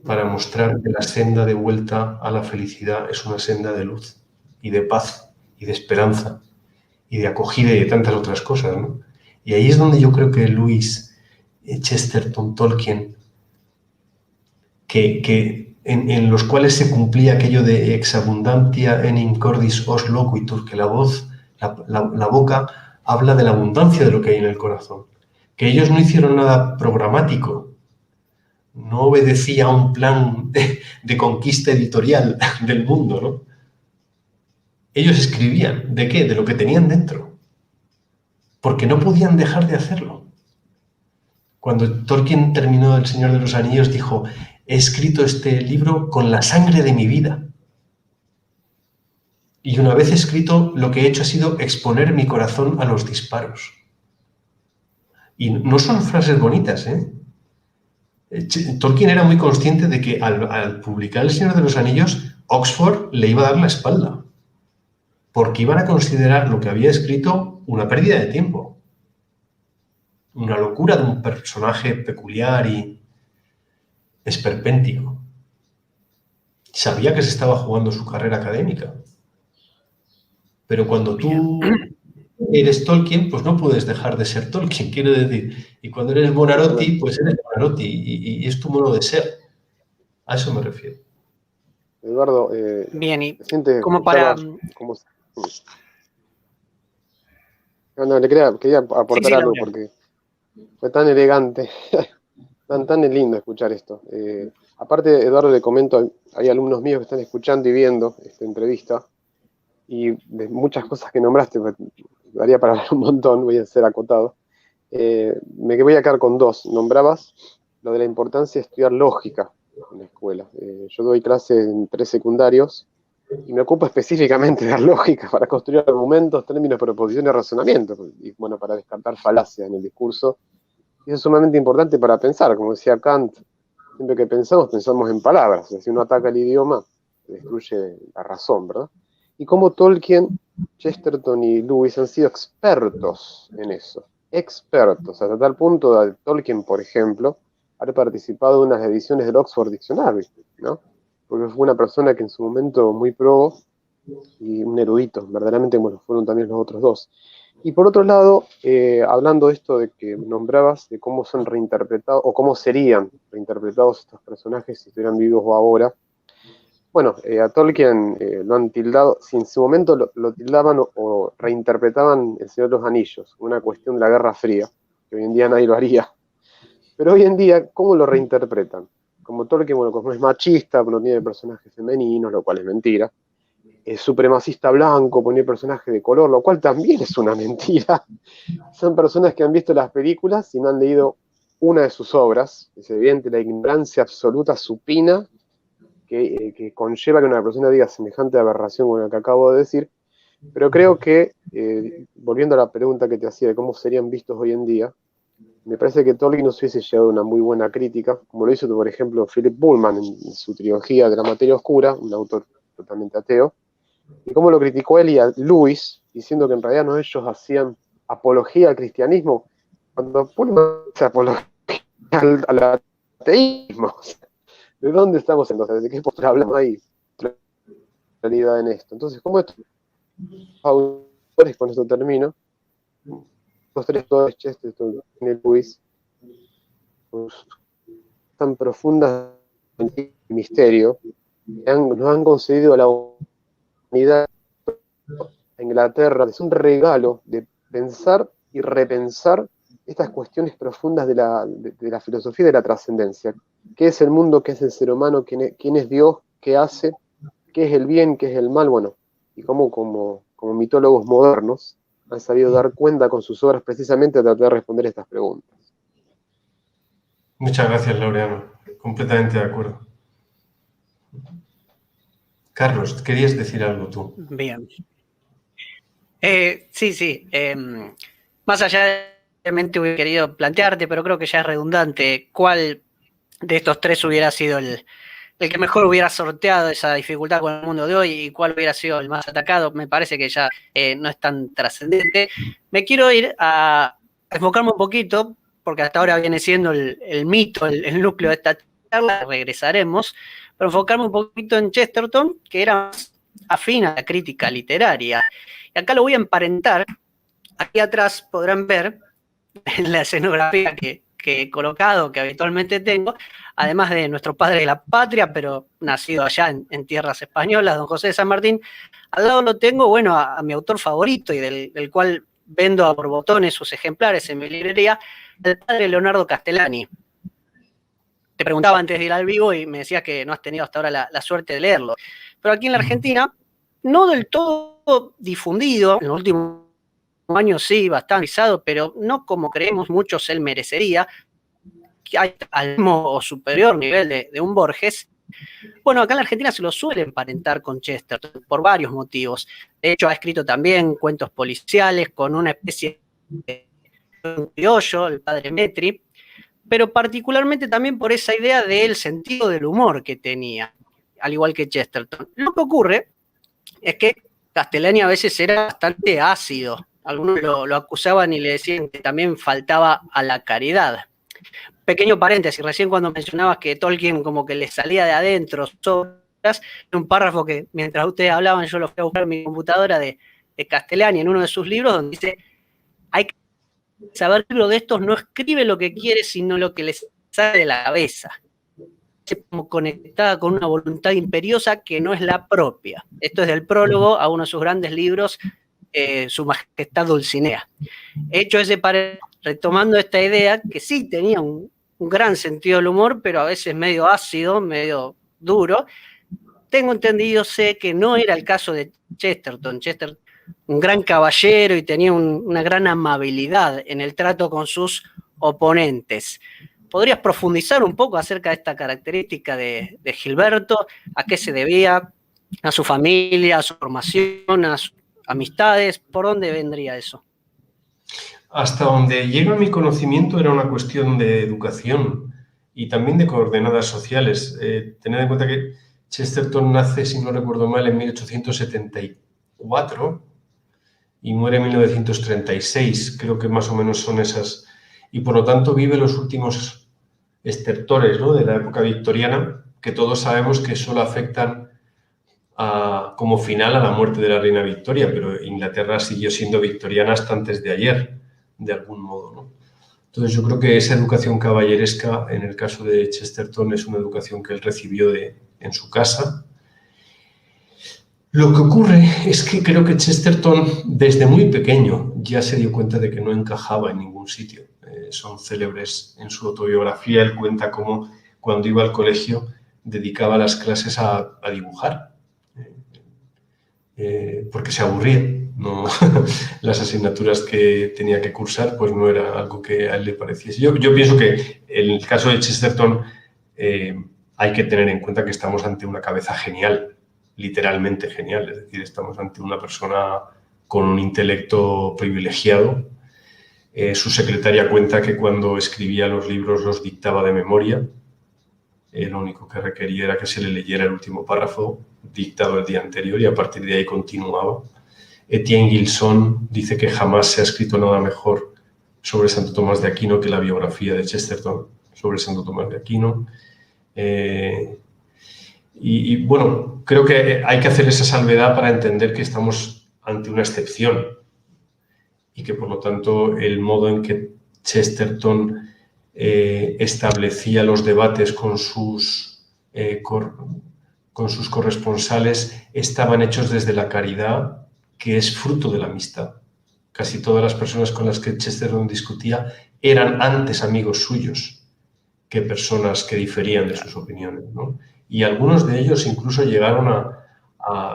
para mostrar que la senda de vuelta a la felicidad es una senda de luz y de paz y de esperanza y de acogida y de tantas otras cosas, ¿no? Y ahí es donde yo creo que Lewis, Chesterton, Tolkien, en los cuales se cumplía aquello de ex abundantia enim cordis os loquitur, que la voz, la boca habla de la abundancia de lo que hay en el corazón. Que ellos no hicieron nada programático, no obedecía a un plan de conquista editorial del mundo, ¿no? Ellos escribían, ¿de qué? De lo que tenían dentro, porque no podían dejar de hacerlo. Cuando Tolkien terminó El Señor de los Anillos, dijo: he escrito este libro con la sangre de mi vida. Y una vez escrito, lo que he hecho ha sido exponer mi corazón a los disparos. Y no son frases bonitas, ¿eh? Tolkien era muy consciente de que al publicar El Señor de los Anillos, Oxford le iba a dar la espalda, porque iban a considerar lo que había escrito una pérdida de tiempo, una locura de un personaje peculiar y esperpéntico. Sabía que se estaba jugando su carrera académica, pero cuando tú eres Tolkien, pues no puedes dejar de ser Tolkien, quiero decir. Y cuando eres Buonarroti, pues eres Buonarroti y es tu modo de ser. A eso me refiero. Eduardo, Bien, y siente como para... como... No, le quería aportar algo porque fue tan elegante, tan lindo escuchar esto. Aparte, Eduardo, le comento, hay alumnos míos que están escuchando y viendo esta entrevista, y de muchas cosas que nombraste, daría para hablar un montón, voy a ser acotado. Me voy a quedar con dos. Nombrabas lo de la importancia de estudiar lógica en la escuela. Yo doy clases en 3 secundarios y me ocupo específicamente de la lógica para construir argumentos, términos, proposiciones, razonamientos, y bueno, para descartar falacias en el discurso. Y eso es sumamente importante para pensar, como decía Kant, siempre que pensamos en palabras. O sea, si uno ataca el idioma, destruye la razón, ¿verdad? Y como Tolkien, Chesterton y Lewis han sido expertos en eso. Expertos, hasta tal punto de Tolkien, por ejemplo, haber participado en unas ediciones del Oxford Dictionary, ¿no? Porque fue una persona que en su momento muy probo y un erudito, verdaderamente, bueno, fueron también los otros dos. Y por otro lado, hablando de esto de que nombrabas, de cómo son reinterpretados, o cómo serían reinterpretados estos personajes si estuvieran vivos o ahora, bueno, a Tolkien lo han tildado, si en su momento lo tildaban o reinterpretaban El Señor de los Anillos, una cuestión de la Guerra Fría, que hoy en día nadie lo haría. Pero hoy en día, ¿cómo lo reinterpretan? Como Tolkien, bueno, como es machista, no tiene personajes femeninos, lo cual es mentira. Es supremacista blanco, pone personajes de color, lo cual también es una mentira. Son personas que han visto las películas y no han leído una de sus obras. Es evidente la ignorancia absoluta supina que conlleva que una persona diga semejante aberración como la que acabo de decir. Pero creo que, volviendo a la pregunta que te hacía de cómo serían vistos hoy en día, me parece que Tolkien nos hubiese llevado una muy buena crítica, como lo hizo, por ejemplo, Philip Pullman en su trilogía de la materia oscura, un autor totalmente ateo, y cómo lo criticó él y a Lewis, diciendo que en realidad no ellos hacían apología al cristianismo, cuando Pullman hace apología al ateísmo. ¿De dónde estamos entonces? ¿De qué postura hablamos ahí? Realidad en esto. Entonces, ¿cómo estos autores, con esto termino, los tres autores, Chesterton y Lewis, tan profundas en el misterio, nos han concedido a la humanidad a Inglaterra, es un regalo de pensar y repensar estas cuestiones profundas de la filosofía y de la trascendencia. ¿Qué es el mundo? ¿Qué es el ser humano? ¿Quién es Dios? ¿Qué hace? ¿Qué es el bien? ¿Qué es el mal? Bueno, y cómo como mitólogos modernos han sabido dar cuenta con sus obras precisamente a tratar de responder estas preguntas. Muchas gracias, Laureano. Completamente de acuerdo. Carlos, ¿querías decir algo tú? Bien. Sí. Más allá de realmente hubiera querido plantearte, pero creo que ya es redundante, ¿cuál de estos tres hubiera sido el que mejor hubiera sorteado esa dificultad con el mundo de hoy y cuál hubiera sido el más atacado? Me parece que ya no es tan trascendente. Me quiero ir a enfocarme un poquito, porque hasta ahora viene siendo el mito, el núcleo de esta charla, regresaremos, pero enfocarme un poquito en Chesterton, que era más afín a la crítica literaria. Y acá lo voy a emparentar. Aquí atrás podrán ver en la escenografía que he colocado, que habitualmente tengo, además de nuestro padre de la patria, pero nacido allá en tierras españolas, don José de San Martín. Al lado lo tengo, bueno, a mi autor favorito y del cual vendo a borbotones sus ejemplares en mi librería, el padre Leonardo Castellani. Te preguntaba antes de ir al vivo y me decías que no has tenido hasta ahora la suerte de leerlo. Pero aquí en la Argentina, no del todo difundido, en los últimos años sí, bastante visado, pero no como creemos muchos él merecería, que hay al mismo o superior nivel de un Borges. Bueno, acá en la Argentina se lo suele emparentar con Chesterton por varios motivos. De hecho, ha escrito también cuentos policiales con una especie de criollo, el padre Metri, pero particularmente también por esa idea del sentido del humor que tenía, al igual que Chesterton. Lo que ocurre es que Castellani a veces era bastante ácido. Algunos lo acusaban y le decían que también faltaba a la caridad. Pequeño paréntesis, recién cuando mencionabas que Tolkien como que le salía de adentro, un párrafo que mientras ustedes hablaban yo lo fui a buscar en mi computadora de Castellani en uno de sus libros, donde dice, hay que saber que uno de estos no escribe lo que quiere, sino lo que le sale de la cabeza. Como conectada con una voluntad imperiosa que no es la propia. Esto es del prólogo a uno de sus grandes libros, Su Majestad Dulcinea. Hecho ese paréntesis, retomando esta idea, que sí tenía un gran sentido del humor, pero a veces medio ácido, medio duro. Tengo entendido, sé que no era el caso de Chesterton. Chesterton, un gran caballero y tenía una gran amabilidad en el trato con sus oponentes. ¿Podrías profundizar un poco acerca de esta característica de Gilberto? ¿A qué se debía? ¿A su familia, a su formación, a sus amistades? ¿Por dónde vendría eso? Hasta donde llega mi conocimiento era una cuestión de educación y también de coordenadas sociales. Tened en cuenta que Chesterton nace, si no recuerdo mal, en 1874 y muere en 1936. Creo que más o menos son esas. Y por lo tanto vive los últimos estertores, ¿no?, de la época victoriana, que todos sabemos que solo afectan como final a la muerte de la reina Victoria, pero Inglaterra siguió siendo victoriana hasta antes de ayer, de algún modo, ¿no? Entonces yo creo que esa educación caballeresca, en el caso de Chesterton, es una educación que él recibió en su casa. Lo que ocurre es que creo que Chesterton, desde muy pequeño, ya se dio cuenta de que no encajaba en ningún sitio. Son célebres en su autobiografía. Él cuenta cómo cuando iba al colegio dedicaba las clases a dibujar, porque se aburría. No, las asignaturas que tenía que cursar pues no era algo que a él le pareciese. Yo pienso que en el caso de Chesterton hay que tener en cuenta que estamos ante una cabeza genial, literalmente genial, es decir, estamos ante una persona con un intelecto privilegiado. Su secretaria cuenta que cuando escribía los libros los dictaba de memoria. Lo único que requería era que se le leyera el último párrafo dictado el día anterior y a partir de ahí continuaba. Etienne Gilson dice que jamás se ha escrito nada mejor sobre Santo Tomás de Aquino que la biografía de Chesterton sobre Santo Tomás de Aquino. Y bueno, creo que hay que hacer esa salvedad para entender que estamos ante una excepción y que por lo tanto el modo en que Chesterton establecía los debates con sus corresponsales estaban hechos desde la caridad, que es fruto de la amistad. Casi todas las personas con las que Chesterton discutía eran antes amigos suyos que personas que diferían de sus opiniones, ¿no? Y algunos de ellos incluso llegaron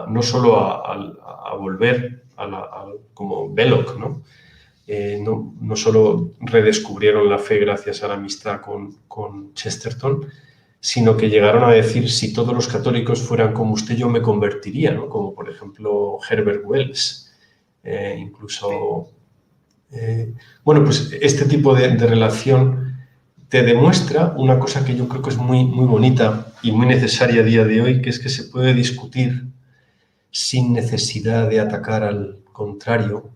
no solo a volver como Belloc, ¿no? No solo redescubrieron la fe gracias a la amistad con Chesterton, sino que llegaron a decir, si todos los católicos fueran como usted, yo me convertiría, ¿no? Como por ejemplo Herbert Wells. Bueno, pues este tipo de relación te demuestra una cosa que yo creo que es muy, muy bonita y muy necesaria a día de hoy, que es que se puede discutir sin necesidad de atacar al contrario,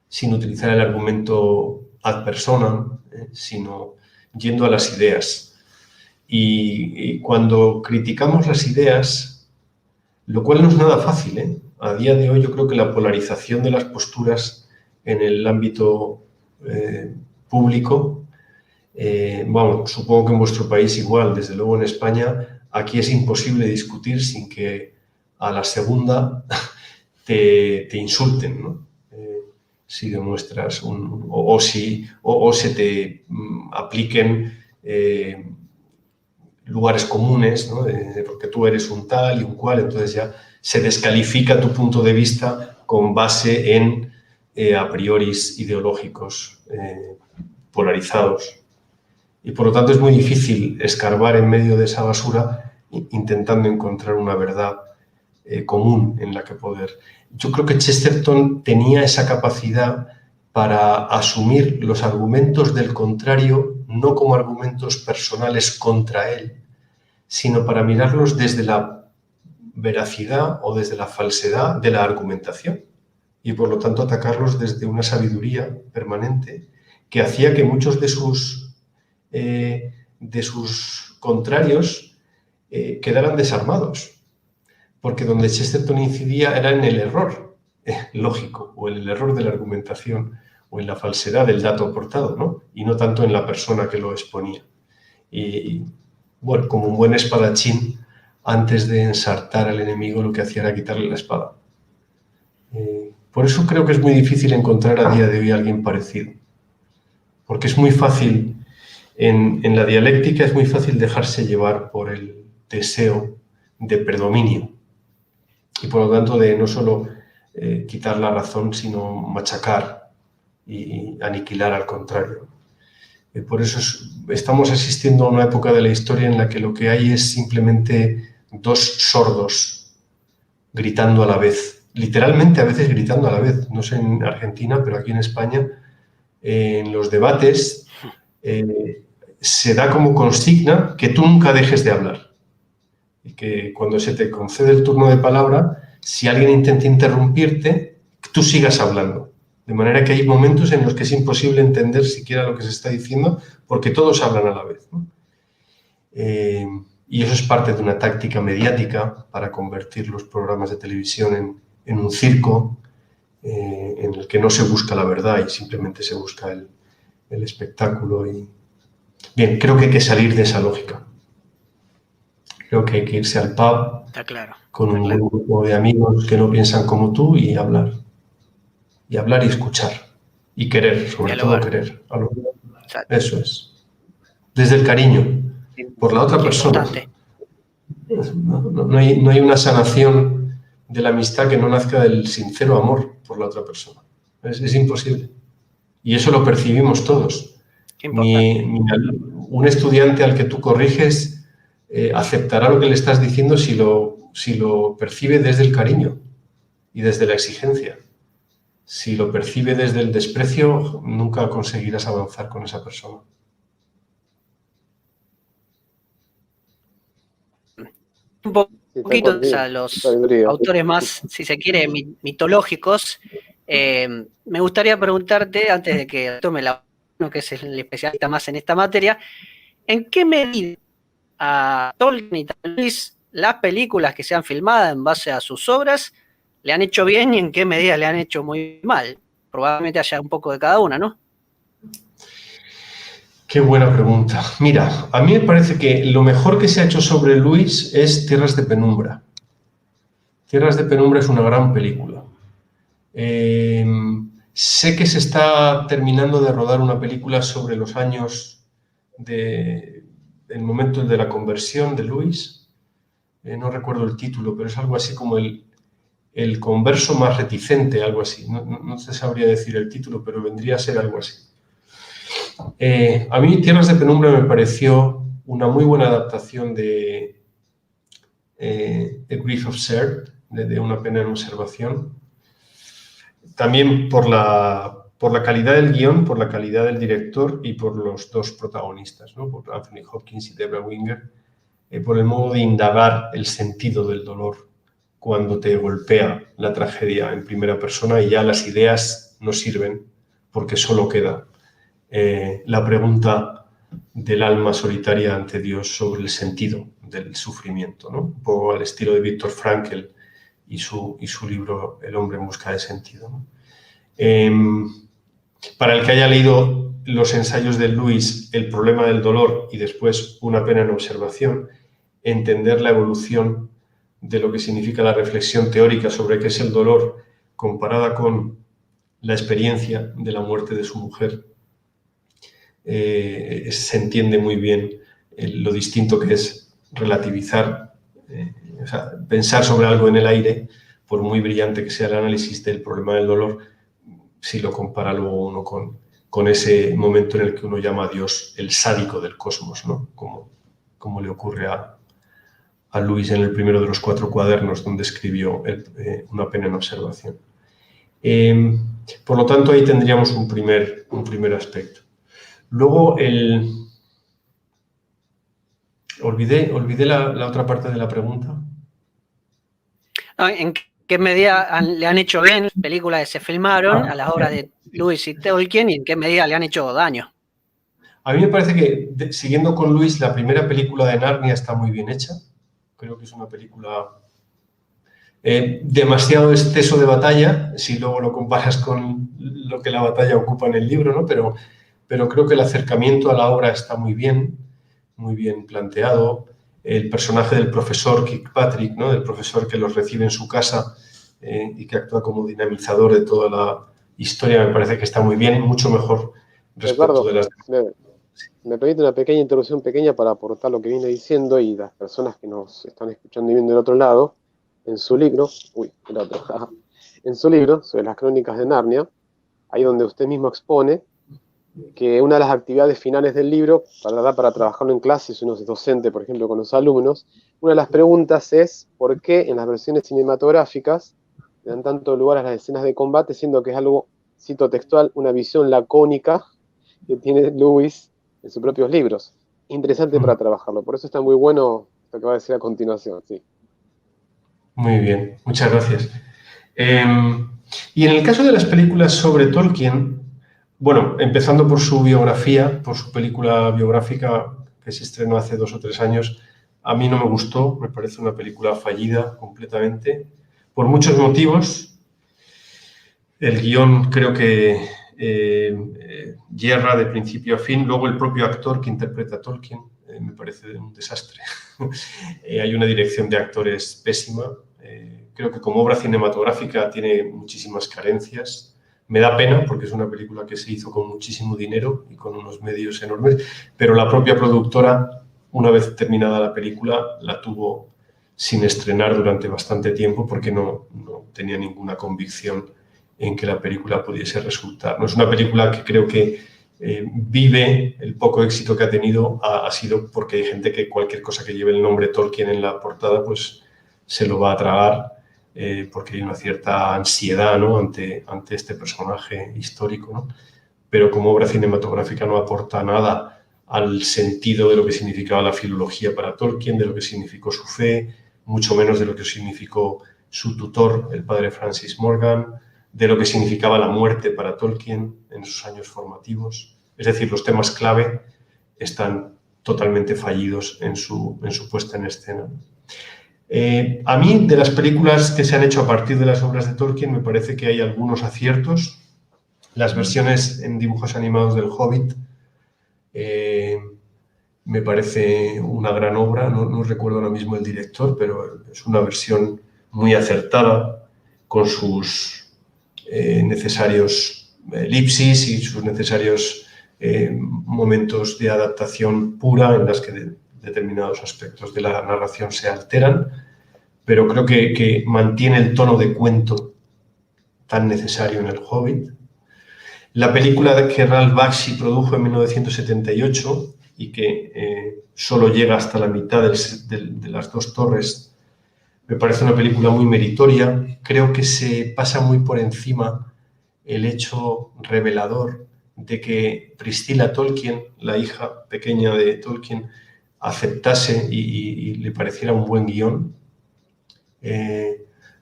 sin utilizar el argumento ad personam, sino yendo a las ideas. Y cuando criticamos las ideas, lo cual no es nada fácil, ¿eh? A día de hoy yo creo que la polarización de las posturas en el ámbito público, bueno, supongo que en vuestro país igual, desde luego en España, aquí es imposible discutir sin que a la segunda te insulten, ¿no? Si demuestras o se te apliquen lugares comunes, ¿no? Porque tú eres un tal y un cual, entonces ya se descalifica tu punto de vista con base en a prioris ideológicos polarizados. Y por lo tanto es muy difícil escarbar en medio de esa basura intentando encontrar una verdad común en la que poder. Yo creo que Chesterton tenía esa capacidad para asumir los argumentos del contrario no como argumentos personales contra él, sino para mirarlos desde la veracidad o desde la falsedad de la argumentación y por lo tanto atacarlos desde una sabiduría permanente que hacía que muchos de sus contrarios quedaran desarmados, porque donde Chesterton incidía era en el error lógico o en el error de la argumentación o en la falsedad del dato aportado, ¿no? Y no tanto en la persona que lo exponía. Y bueno, como un buen espadachín, antes de ensartar al enemigo lo que hacía era quitarle la espada. Por eso creo que es muy difícil encontrar a día de hoy a alguien parecido, porque es muy fácil, en la dialéctica es muy fácil dejarse llevar por el deseo de predominio y por lo tanto de no solo quitar la razón, sino machacar y aniquilar al contrario. Por eso estamos asistiendo a una época de la historia en la que lo que hay es simplemente dos sordos gritando a la vez, literalmente a veces gritando a la vez. No sé en Argentina, pero aquí en España, en los debates se da como consigna que tú nunca dejes de hablar y que cuando se te concede el turno de palabra, si alguien intenta interrumpirte, tú sigas hablando. De manera que hay momentos en los que es imposible entender siquiera lo que se está diciendo porque todos hablan a la vez, ¿no? Y eso es parte de una táctica mediática para convertir los programas de televisión en un circo en el que no se busca la verdad y simplemente se busca el espectáculo. Bien, creo que hay que salir de esa lógica. Creo que hay que irse al pub con un grupo de amigos que no piensan como tú y hablar. Y hablar y escuchar. Y querer, sobre todo querer. Eso es. Desde el cariño, por la otra persona. No hay una sanación de la amistad que no nazca del sincero amor por la otra persona. Es imposible. Y eso lo percibimos todos. Un estudiante al que tú corriges aceptará lo que le estás diciendo si lo percibe desde el cariño y desde la exigencia. Si lo percibe desde el desprecio, nunca conseguirás avanzar con esa persona. Un poquito a los autores más, si se quiere, mitológicos. Me gustaría preguntarte, antes de que tome que es el especialista más en esta materia, ¿en qué medida a Tolkien y tal vez las películas que se han filmado en base a sus obras le han hecho bien y en qué medida le han hecho muy mal? Probablemente haya un poco de cada una, ¿no? Qué buena pregunta. Mira, a mí me parece que lo mejor que se ha hecho sobre Lewis es Tierras de Penumbra. Tierras de Penumbra es una gran película. Sé que se está terminando de rodar una película sobre los años del momento de la conversión de Lewis. No recuerdo el título, pero es algo así como el converso más reticente, algo así. No se sabría decir el título, pero vendría a ser algo así. A mí Tierras de Penumbra me pareció una muy buena adaptación de A Grief of Shared, de Una pena en observación. También por la calidad del guión, por la calidad del director y por los dos protagonistas, ¿no? Por Anthony Hopkins y Debra Winger, por el modo de indagar el sentido del dolor cuando te golpea la tragedia en primera persona y ya las ideas no sirven porque solo queda la pregunta del alma solitaria ante Dios sobre el sentido del sufrimiento, ¿no? Un poco al estilo de Viktor Frankl y su libro El hombre en busca de sentido, ¿no? Para el que haya leído los ensayos de Lewis, El problema del dolor y después Una pena en observación, entender la evolución de lo que significa la reflexión teórica sobre qué es el dolor comparada con la experiencia de la muerte de su mujer, se entiende muy bien lo distinto que es relativizar, o sea, pensar sobre algo en el aire, por muy brillante que sea el análisis del problema del dolor, si lo compara luego uno con ese momento en el que uno llama a Dios el sádico del cosmos, ¿no? Como le ocurre a Lewis en el primero de los 4 cuadernos donde escribió Una pena en observación. Por lo tanto, ahí tendríamos un primer aspecto. Luego, olvidé la otra parte de la pregunta. ¿En qué medida le han hecho bien películas que se filmaron a las obras de Lewis y Tolkien y en qué medida le han hecho daño? A mí me parece que, siguiendo con Luis, la primera película de Narnia está muy bien hecha. Creo que es una película demasiado exceso de batalla, si luego lo comparas con lo que la batalla ocupa en el libro, ¿no? Pero creo que el acercamiento a la obra está muy bien planteado. El personaje del profesor Kirkpatrick, ¿no? Del profesor que los recibe en su casa y que actúa como dinamizador de toda la historia, me parece que está muy bien, mucho mejor respecto Eduardo, de las... me permite una pequeña introducción pequeña para aportar lo que viene diciendo y las personas que nos están escuchando y viendo del otro lado, en su libro, en su libro sobre las crónicas de Narnia, ahí donde usted mismo expone que una de las actividades finales del libro, para trabajarlo en clase, si uno es docente, por ejemplo, con los alumnos, una de las preguntas es ¿por qué en las versiones cinematográficas le dan tanto lugar a las escenas de combate, siendo que es algo, cito textual, una visión lacónica que tiene Lewis en sus propios libros? Interesante para trabajarlo, por eso está muy bueno lo que va a decir a continuación. Sí. Muy bien, muchas gracias. Y en el caso de las películas sobre Tolkien, bueno, empezando por su biografía, por su película biográfica que se estrenó hace 2 o 3 años, a mí no me gustó, me parece una película fallida completamente, por muchos motivos. El guión creo que yerra de principio a fin, luego el propio actor que interpreta a Tolkien me parece un desastre. Hay una dirección de actores pésima. Creo que como obra cinematográfica tiene muchísimas carencias. Me da pena porque es una película que se hizo con muchísimo dinero y con unos medios enormes, pero la propia productora, una vez terminada la película, la tuvo sin estrenar durante bastante tiempo porque no tenía ninguna convicción en que la película pudiese resultar. No es una película que creo que vive el poco éxito que ha tenido, ha sido porque hay gente que cualquier cosa que lleve el nombre Tolkien en la portada, pues se lo va a tragar, porque hay una cierta ansiedad, ¿no? ante este personaje histórico, ¿no? Pero como obra cinematográfica no aporta nada al sentido de lo que significaba la filología para Tolkien, de lo que significó su fe, mucho menos de lo que significó su tutor, el padre Francis Morgan, de lo que significaba la muerte para Tolkien en sus años formativos. Es decir, los temas clave están totalmente fallidos en su puesta en escena. A mí, de las películas que se han hecho a partir de las obras de Tolkien, me parece que hay algunos aciertos. Las versiones en dibujos animados del Hobbit me parece una gran obra. No recuerdo ahora mismo el director, pero es una versión muy acertada, con sus necesarios elipsis y sus necesarios momentos de adaptación pura en las que determinados aspectos de la narración se alteran, pero creo que mantiene el tono de cuento tan necesario en El Hobbit. La película que Ralph Bakshi produjo en 1978 y que solo llega hasta la mitad de las 2 torres, me parece una película muy meritoria. Creo que se pasa muy por encima el hecho revelador de que Priscilla Tolkien, la hija pequeña de Tolkien, aceptase y le pareciera un buen guión.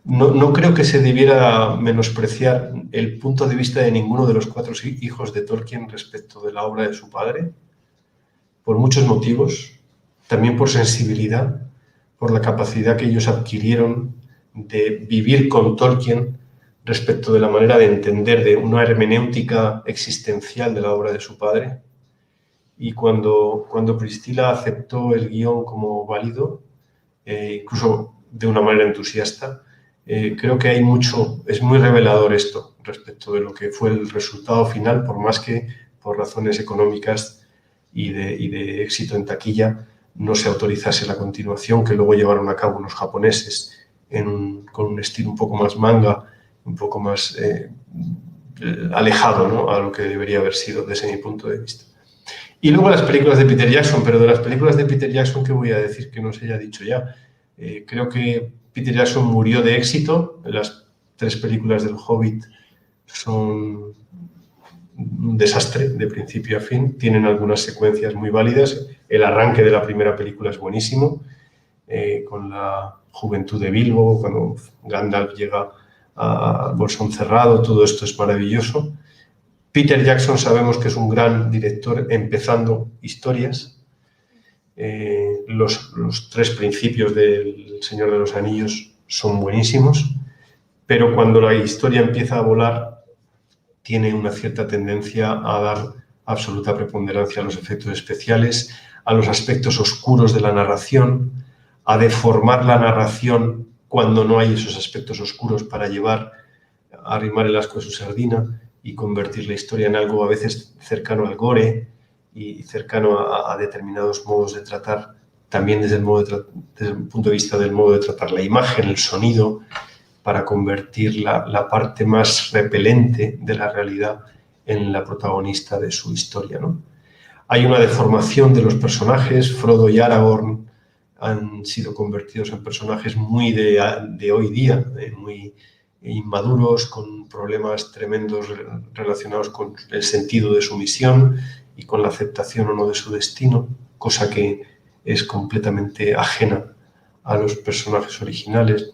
No creo que se debiera menospreciar el punto de vista de ninguno de los 4 hijos de Tolkien respecto de la obra de su padre, por muchos motivos, también por sensibilidad, por la capacidad que ellos adquirieron de vivir con Tolkien respecto de la manera de entender, de una hermenéutica existencial de la obra de su padre. Y cuando Priscilla aceptó el guión como válido, incluso de una manera entusiasta, creo que hay mucho, es muy revelador esto respecto de lo que fue el resultado final, por más que por razones económicas y de éxito en taquilla no se autorizase la continuación que luego llevaron a cabo los japoneses con un estilo un poco más manga, un poco más alejado, ¿no?, a lo que debería haber sido desde mi punto de vista. Y luego las películas de Peter Jackson, pero de las películas de Peter Jackson, ¿qué voy a decir que no se haya dicho ya? Creo que Peter Jackson murió de éxito. Las 3 películas del Hobbit son un desastre de principio a fin. Tienen algunas secuencias muy válidas. El arranque de la primera película es buenísimo, con la juventud de Bilbo, cuando Gandalf llega al Bolsón Cerrado, todo esto es maravilloso. Peter Jackson sabemos que es un gran director empezando historias. Los 3 principios del Señor de los Anillos son buenísimos, pero cuando la historia empieza a volar, tiene una cierta tendencia a dar absoluta preponderancia a los efectos especiales, a los aspectos oscuros de la narración, a deformar la narración cuando no hay esos aspectos oscuros para a arrimar el asco de su sardina y convertir la historia en algo a veces cercano al gore y cercano a determinados modos de tratar, también desde el punto de vista del modo de tratar la imagen, el sonido, para convertir la parte más repelente de la realidad en la protagonista de su historia, ¿no? Hay una deformación de los personajes. Frodo y Aragorn han sido convertidos en personajes muy de hoy día, muy inmaduros, con problemas tremendos relacionados con el sentido de su misión y con la aceptación o no de su destino, cosa que es completamente ajena a los personajes originales.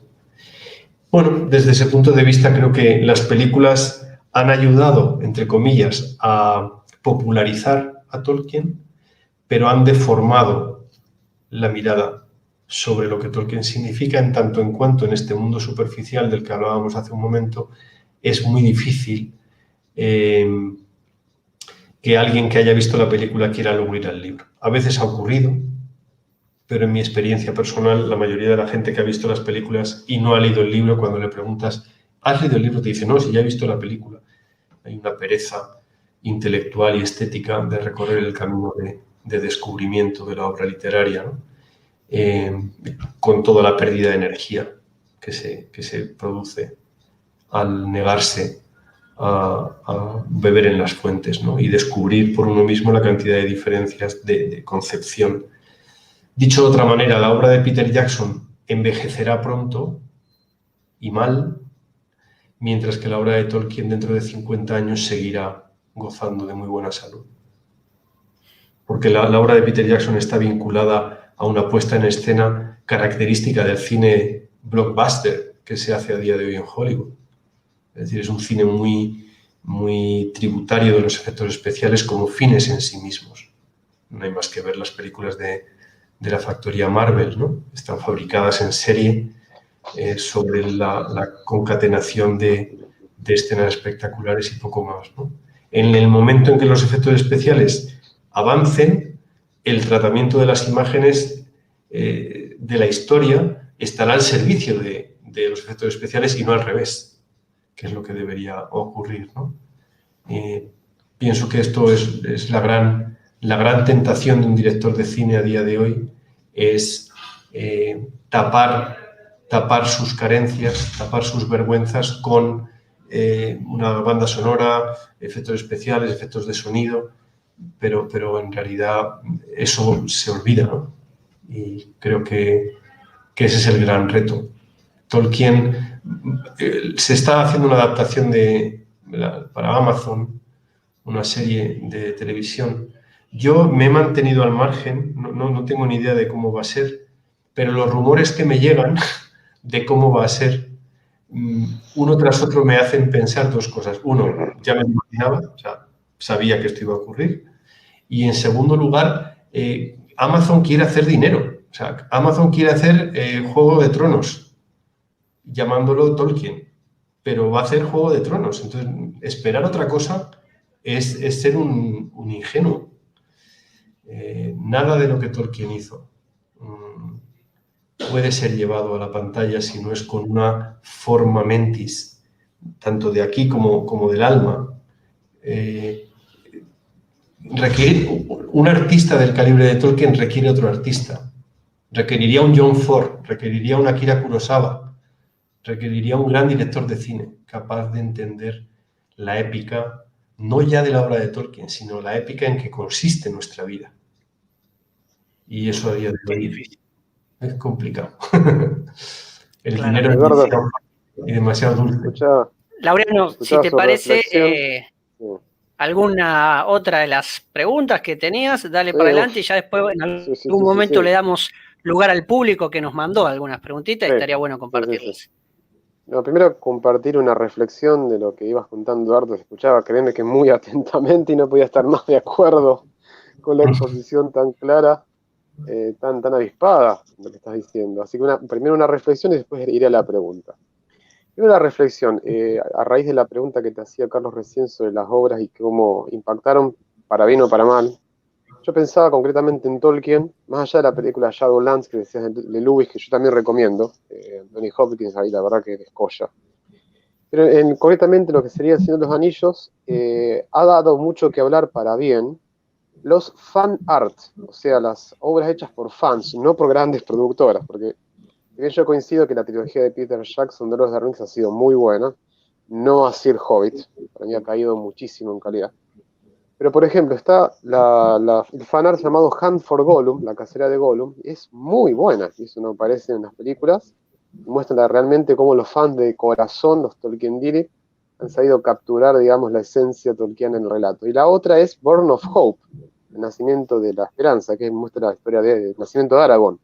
Bueno, desde ese punto de vista creo que las películas han ayudado, entre comillas, a popularizar a Tolkien, pero han deformado la mirada sobre lo que Tolkien significa, en tanto en cuanto en este mundo superficial del que hablábamos hace un momento es muy difícil que alguien que haya visto la película quiera luego ir al libro. A veces ha ocurrido, pero en mi experiencia personal, la mayoría de la gente que ha visto las películas y no ha leído el libro, cuando le preguntas, ¿has leído el libro?, te dice, no, si ya he visto la película. Hay una pereza intelectual y estética de recorrer el camino de descubrimiento de la obra literaria, ¿no? Con toda la pérdida de energía que se produce al negarse a beber en las fuentes, ¿no? Y descubrir por uno mismo la cantidad de diferencias de concepción. Dicho de otra manera, la obra de Peter Jackson envejecerá pronto y mal, mientras que la obra de Tolkien dentro de 50 años seguirá gozando de muy buena salud. Porque la obra de Peter Jackson está vinculada a una puesta en escena característica del cine blockbuster que se hace a día de hoy en Hollywood. Es decir, es un cine muy, muy tributario de los efectos especiales como fines en sí mismos. No hay más que ver las películas de la factoría Marvel, ¿no? Están fabricadas en serie sobre la concatenación de escenas espectaculares y poco más, ¿no? En el momento en que los efectos especiales avancen, el tratamiento de las imágenes de la historia estará al servicio de los efectos especiales y no al revés, que es lo que debería ocurrir, ¿no? Pienso que esto es la gran tentación de un director de cine a día de hoy, es tapar sus carencias, tapar sus vergüenzas con una banda sonora, efectos especiales, efectos de sonido, pero en realidad eso se olvida, ¿no? Y creo que ese es el gran reto. Tolkien, se está haciendo una adaptación para Amazon, una serie de televisión. Yo me he mantenido al margen, no tengo ni idea de cómo va a ser, pero los rumores que me llegan de cómo va a ser, uno tras otro me hacen pensar 2 cosas. Uno, ya me lo imaginaba, o sea, sabía que esto iba a ocurrir. Y en segundo lugar, Amazon quiere hacer dinero. O sea, Amazon quiere hacer Juego de Tronos, llamándolo Tolkien, pero va a hacer Juego de Tronos. Entonces, esperar otra cosa es ser un ingenuo. Nada de lo que Tolkien hizo puede ser llevado a la pantalla si no es con una forma mentis, tanto de aquí como del alma. Un artista del calibre de Tolkien requiere otro artista. Requeriría un John Ford, requeriría un Akira Kurosawa, requeriría un gran director de cine capaz de entender la épica, no ya de la obra de Tolkien, sino la épica en que consiste nuestra vida. Y eso a día de hoy es complicado. El dinero es demasiado dulce. Laureano, si escuchaba te su parece, reflexión. Sí. alguna otra de las preguntas que tenías, dale Sí, para uf. adelante y ya después en Sí, sí, algún sí, sí, momento sí. le damos lugar al público que nos mandó algunas preguntitas y Sí, estaría bueno sí, sí, sí. compartirlas. No, primero compartir una reflexión de lo que ibas contando, Eduardo. Se escuchaba, créeme que muy atentamente y no podía estar más de acuerdo con la exposición tan clara, tan avispada, lo que estás diciendo. Así que primero una reflexión y después iré a la pregunta. Primero la reflexión, a raíz de la pregunta que te hacía Carlos recién sobre las obras y cómo impactaron, para bien o para mal. Yo pensaba concretamente en Tolkien, más allá de la película Shadowlands que decías de Lewis, que yo también recomiendo, Anthony Hopkins ahí la verdad que descolla. Pero concretamente lo que sería El Señor de los Anillos, ha dado mucho que hablar para bien los fan art, o sea, las obras hechas por fans, no por grandes productoras, porque si bien yo coincido que la trilogía de Peter Jackson de Lord of the Rings ha sido muy buena, no así el Hobbit, para mí ha caído muchísimo en calidad. Pero, por ejemplo, está el fanart llamado Hunt for Gollum, la casera de Gollum, es muy buena, y eso no aparece en las películas, y muestra realmente cómo los fans de corazón, los Tolkiendiri, han sabido capturar, digamos, la esencia tolkiana en el relato. Y la otra es Born of Hope, el nacimiento de la esperanza, que muestra la historia del nacimiento de Aragorn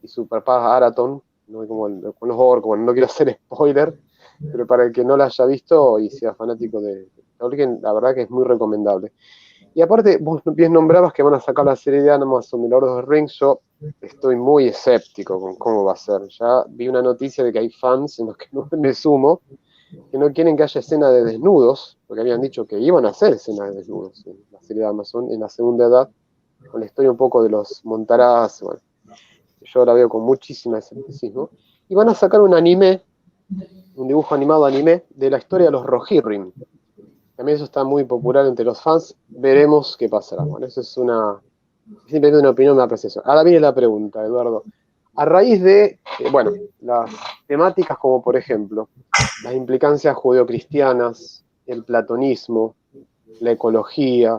y su papá Arathorn, ¿no? Con los orcos, bueno, no quiero hacer spoiler, pero para el que no la haya visto y sea fanático de Tolkien, la verdad que es muy recomendable. Y aparte, vos bien nombrabas que van a sacar la serie de Amazon de Lord of the Rings. Yo estoy muy escéptico con cómo va a ser. Ya vi una noticia de que hay fans, en los que no me sumo, que no quieren que haya escena de desnudos, porque habían dicho que iban a hacer escena de desnudos en la serie de Amazon, en la segunda edad, con la historia un poco de los Montaraz. Bueno, yo la veo con muchísimo escepticismo. Y van a sacar un anime, un dibujo animado anime, de la historia de los Rohirrim. También eso está muy popular entre los fans. Veremos qué pasará. Bueno, eso es simplemente una opinión, una apreciación. Ahora viene la pregunta, Eduardo. A raíz de, bueno, las temáticas como por ejemplo, las implicancias judeocristianas, el platonismo, la ecología,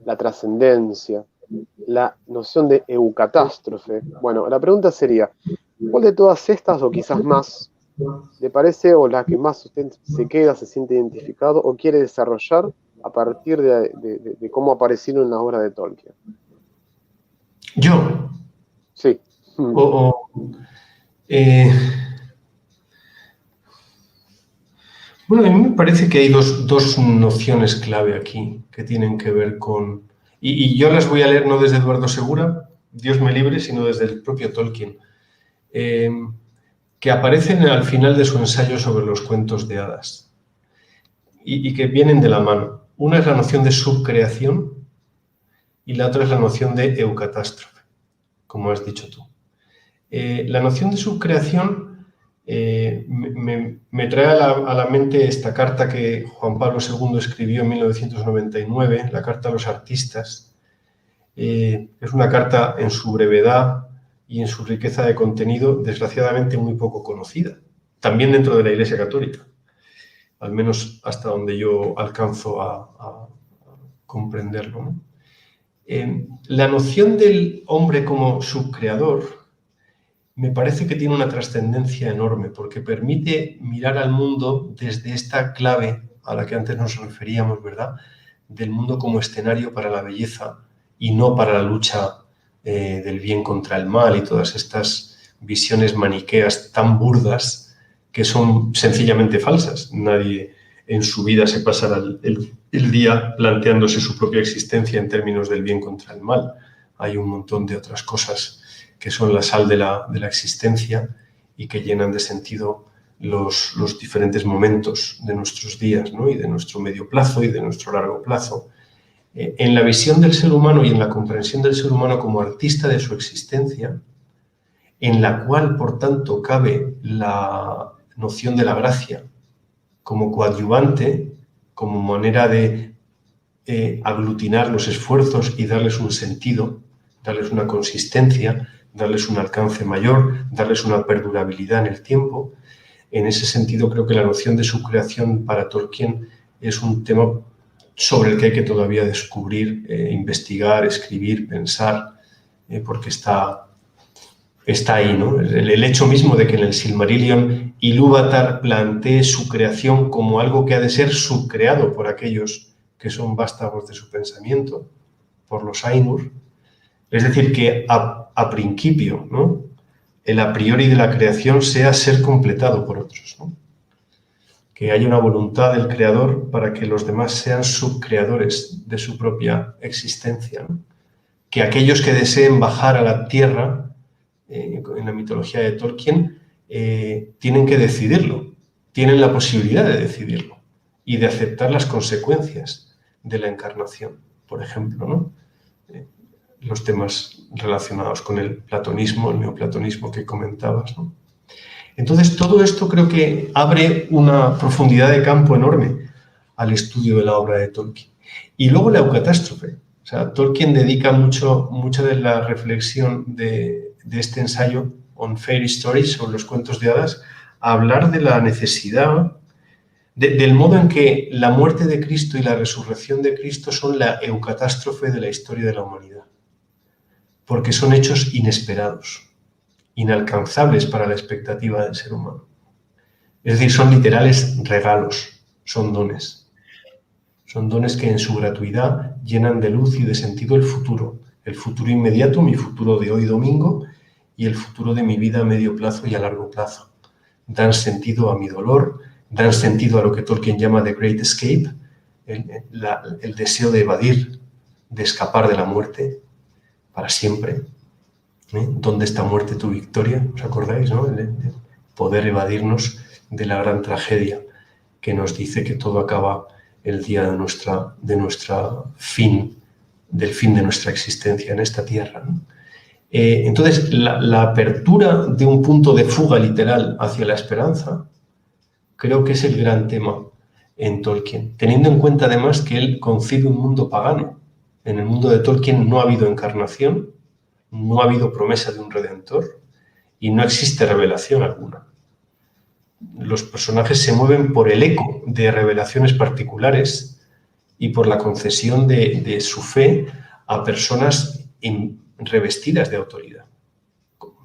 la trascendencia, la noción de eucatástrofe. Bueno, la pregunta sería, ¿cuál de todas estas, o quizás más, le parece o la que más usted se queda, se siente identificado o quiere desarrollar a partir de cómo aparecieron en las obras de Tolkien? Yo. Sí. Eh, bueno, a mí me parece que hay dos nociones clave aquí que tienen que ver con... Y yo las voy a leer no desde Eduardo Segura, Dios me libre, sino desde el propio Tolkien, que aparecen al final de su ensayo sobre los cuentos de hadas y que vienen de la mano. Una es la noción de subcreación y la otra es la noción de eucatástrofe, como has dicho tú. La noción de subcreación me trae a la mente esta carta que Juan Pablo II escribió en 1999, la Carta a los Artistas. Es una carta en su brevedad y en su riqueza de contenido, desgraciadamente muy poco conocida, también dentro de la Iglesia Católica, al menos hasta donde yo alcanzo a comprenderlo, ¿no? La noción del hombre como subcreador me parece que tiene una trascendencia enorme porque permite mirar al mundo desde esta clave a la que antes nos referíamos, ¿verdad? Del mundo como escenario para la belleza y no para la lucha del bien contra el mal y todas estas visiones maniqueas tan burdas que son sencillamente falsas. Nadie en su vida se pasará el día planteándose su propia existencia en términos del bien contra el mal. Hay un montón de otras cosas que son la sal de la existencia y que llenan de sentido los diferentes momentos de nuestros días, ¿no? Y de nuestro medio plazo y de nuestro largo plazo. En la visión del ser humano y en la comprensión del ser humano como artista de su existencia, en la cual, por tanto, cabe la noción de la gracia como coadyuvante, como manera de aglutinar los esfuerzos y darles un sentido, darles una consistencia, darles un alcance mayor, darles una perdurabilidad en el tiempo. En ese sentido, creo que la noción de subcreación para Tolkien es un tema sobre el que hay que todavía descubrir, investigar, escribir, pensar, porque está está ahí, ¿no? El hecho mismo de que en el Silmarillion Ilúvatar plantee su creación como algo que ha de ser subcreado por aquellos que son vástagos de su pensamiento, por los Ainur. Es decir, que a principio, ¿no?, el a priori de la creación sea ser completado por otros, ¿no? Que haya una voluntad del creador para que los demás sean subcreadores de su propia existencia, ¿no? Que aquellos que deseen bajar a la tierra, en la mitología de Tolkien, tienen que decidirlo, tienen la posibilidad de decidirlo y de aceptar las consecuencias de la encarnación, por ejemplo, ¿no? Los temas relacionados con el platonismo, el neoplatonismo que comentabas, ¿no? Entonces, todo esto creo que abre una profundidad de campo enorme al estudio de la obra de Tolkien. Y luego la eucatástrofe. O sea, Tolkien dedica mucha de la reflexión de este ensayo, On Fairy Stories, sobre los cuentos de hadas, a hablar de la necesidad, del modo en que la muerte de Cristo y la resurrección de Cristo son la eucatástrofe de la historia de la humanidad. Porque son hechos inesperados, inalcanzables para la expectativa del ser humano. Es decir, son literales regalos, son dones. Son dones que en su gratuidad llenan de luz y de sentido el futuro inmediato, mi futuro de hoy domingo, y el futuro de mi vida a medio plazo y a largo plazo. Dan sentido a mi dolor, dan sentido a lo que Tolkien llama The Great Escape, el deseo de evadir, de escapar de la muerte para siempre. ¿Dónde está muerte tu victoria? ¿Os acordáis, no? El poder evadirnos de la gran tragedia que nos dice que todo acaba el día del fin de nuestra existencia en esta tierra, ¿no? Entonces, la apertura de un punto de fuga literal hacia la esperanza creo que es el gran tema en Tolkien, teniendo en cuenta además que él concibe un mundo pagano. En el mundo de Tolkien no ha habido encarnación, no ha habido promesa de un redentor y no existe revelación alguna. Los personajes se mueven por el eco de revelaciones particulares y por la concesión de su fe a personas revestidas de autoridad.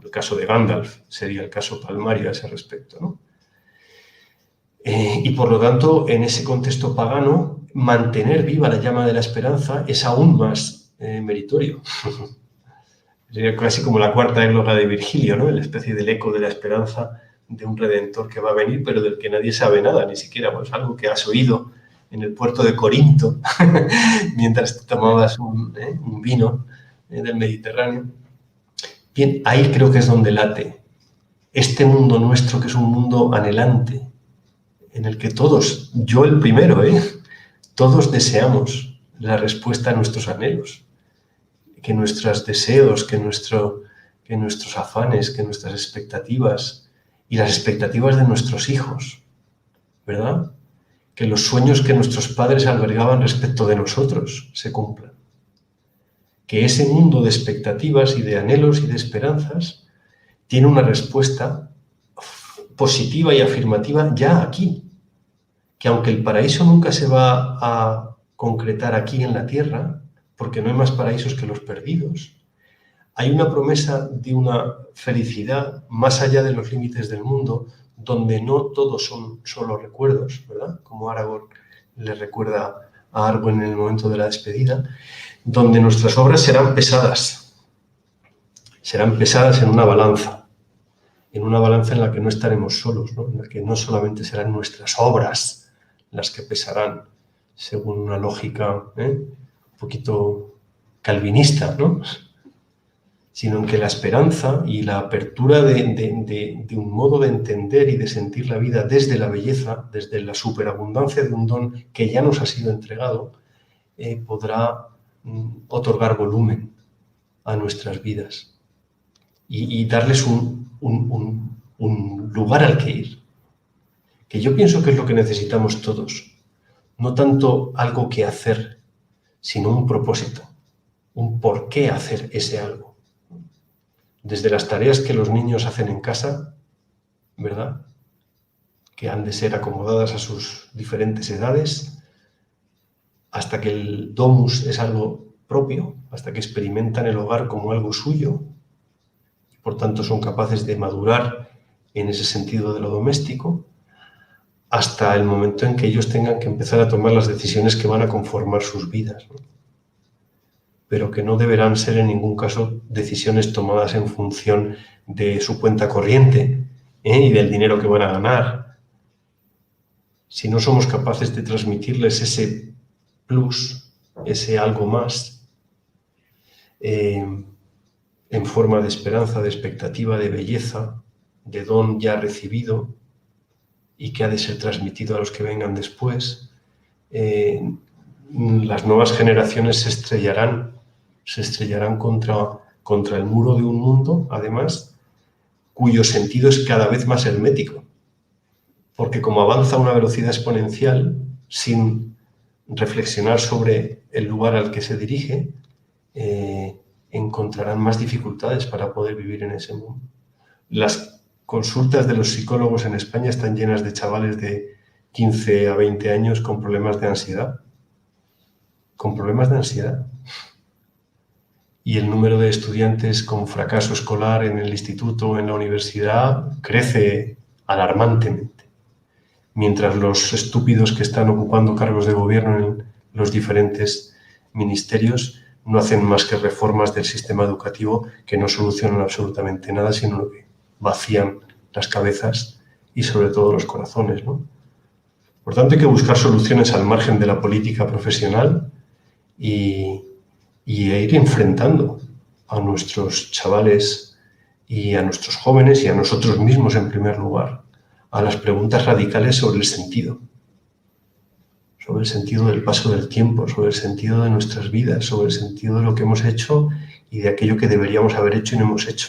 El caso de Gandalf sería el caso palmario a ese respecto, ¿no? Y por lo tanto, en ese contexto pagano, mantener viva la llama de la esperanza es aún más meritorio. Sería casi como la cuarta égloga de Virgilio, ¿no? La especie del eco de la esperanza de un redentor que va a venir, pero del que nadie sabe nada, ni siquiera, pues algo que has oído en el puerto de Corinto mientras te tomabas un vino del Mediterráneo. Bien, ahí creo que es donde late este mundo nuestro, que es un mundo anhelante, en el que todos, yo el primero, todos deseamos la respuesta a nuestros anhelos, que nuestros deseos, que nuestros afanes, que nuestras expectativas y las expectativas de nuestros hijos, ¿verdad? Que los sueños que nuestros padres albergaban respecto de nosotros se cumplan. Que ese mundo de expectativas y de anhelos y de esperanzas tiene una respuesta positiva y afirmativa ya aquí. Que aunque el paraíso nunca se va a concretar aquí en la tierra, porque no hay más paraísos que los perdidos, hay una promesa de una felicidad más allá de los límites del mundo, donde no todos son solo recuerdos, ¿verdad? Como Aragorn le recuerda a Arwen en el momento de la despedida, donde nuestras obras serán pesadas en una balanza en la que no estaremos solos, ¿no? En la que no solamente serán nuestras obras las que pesarán, según una lógica un poquito calvinista, ¿no? Sino en que la esperanza y la apertura de un modo de entender y de sentir la vida desde la belleza, desde la superabundancia de un don que ya nos ha sido entregado, podrá otorgar volumen a nuestras vidas y darles un lugar al que ir. Que yo pienso que es lo que necesitamos todos. No tanto algo que hacer, sino un propósito, un por qué hacer ese algo. Desde las tareas que los niños hacen en casa, ¿verdad? Que han de ser acomodadas a sus diferentes edades, hasta que el domus es algo propio, hasta que experimentan el hogar como algo suyo, por tanto son capaces de madurar en ese sentido de lo doméstico, hasta el momento en que ellos tengan que empezar a tomar las decisiones que van a conformar sus vidas, ¿no? Pero que no deberán ser en ningún caso decisiones tomadas en función de su cuenta corriente, y del dinero que van a ganar. Si no somos capaces de transmitirles ese plus, ese algo más, en forma de esperanza, de expectativa, de belleza, de don ya recibido y que ha de ser transmitido a los que vengan después, las nuevas generaciones se estrellarán contra el muro de un mundo, además, cuyo sentido es cada vez más hermético, porque como avanza a una velocidad exponencial, sin reflexionar sobre el lugar al que se dirige, encontrarán más dificultades para poder vivir en ese mundo. Las consultas de los psicólogos en España están llenas de chavales de 15 a 20 años con problemas de ansiedad. Con problemas de ansiedad. Y el número de estudiantes con fracaso escolar en el instituto o en la universidad crece alarmantemente. Mientras los estúpidos que están ocupando cargos de gobierno en los diferentes ministerios no hacen más que reformas del sistema educativo que no solucionan absolutamente nada, sino que vacían las cabezas y sobre todo los corazones, ¿no? Por tanto, hay que buscar soluciones al margen de la política profesional y ir enfrentando a nuestros chavales y a nuestros jóvenes y a nosotros mismos en primer lugar a las preguntas radicales sobre el sentido del paso del tiempo, sobre el sentido de nuestras vidas, sobre el sentido de lo que hemos hecho y de aquello que deberíamos haber hecho y no hemos hecho.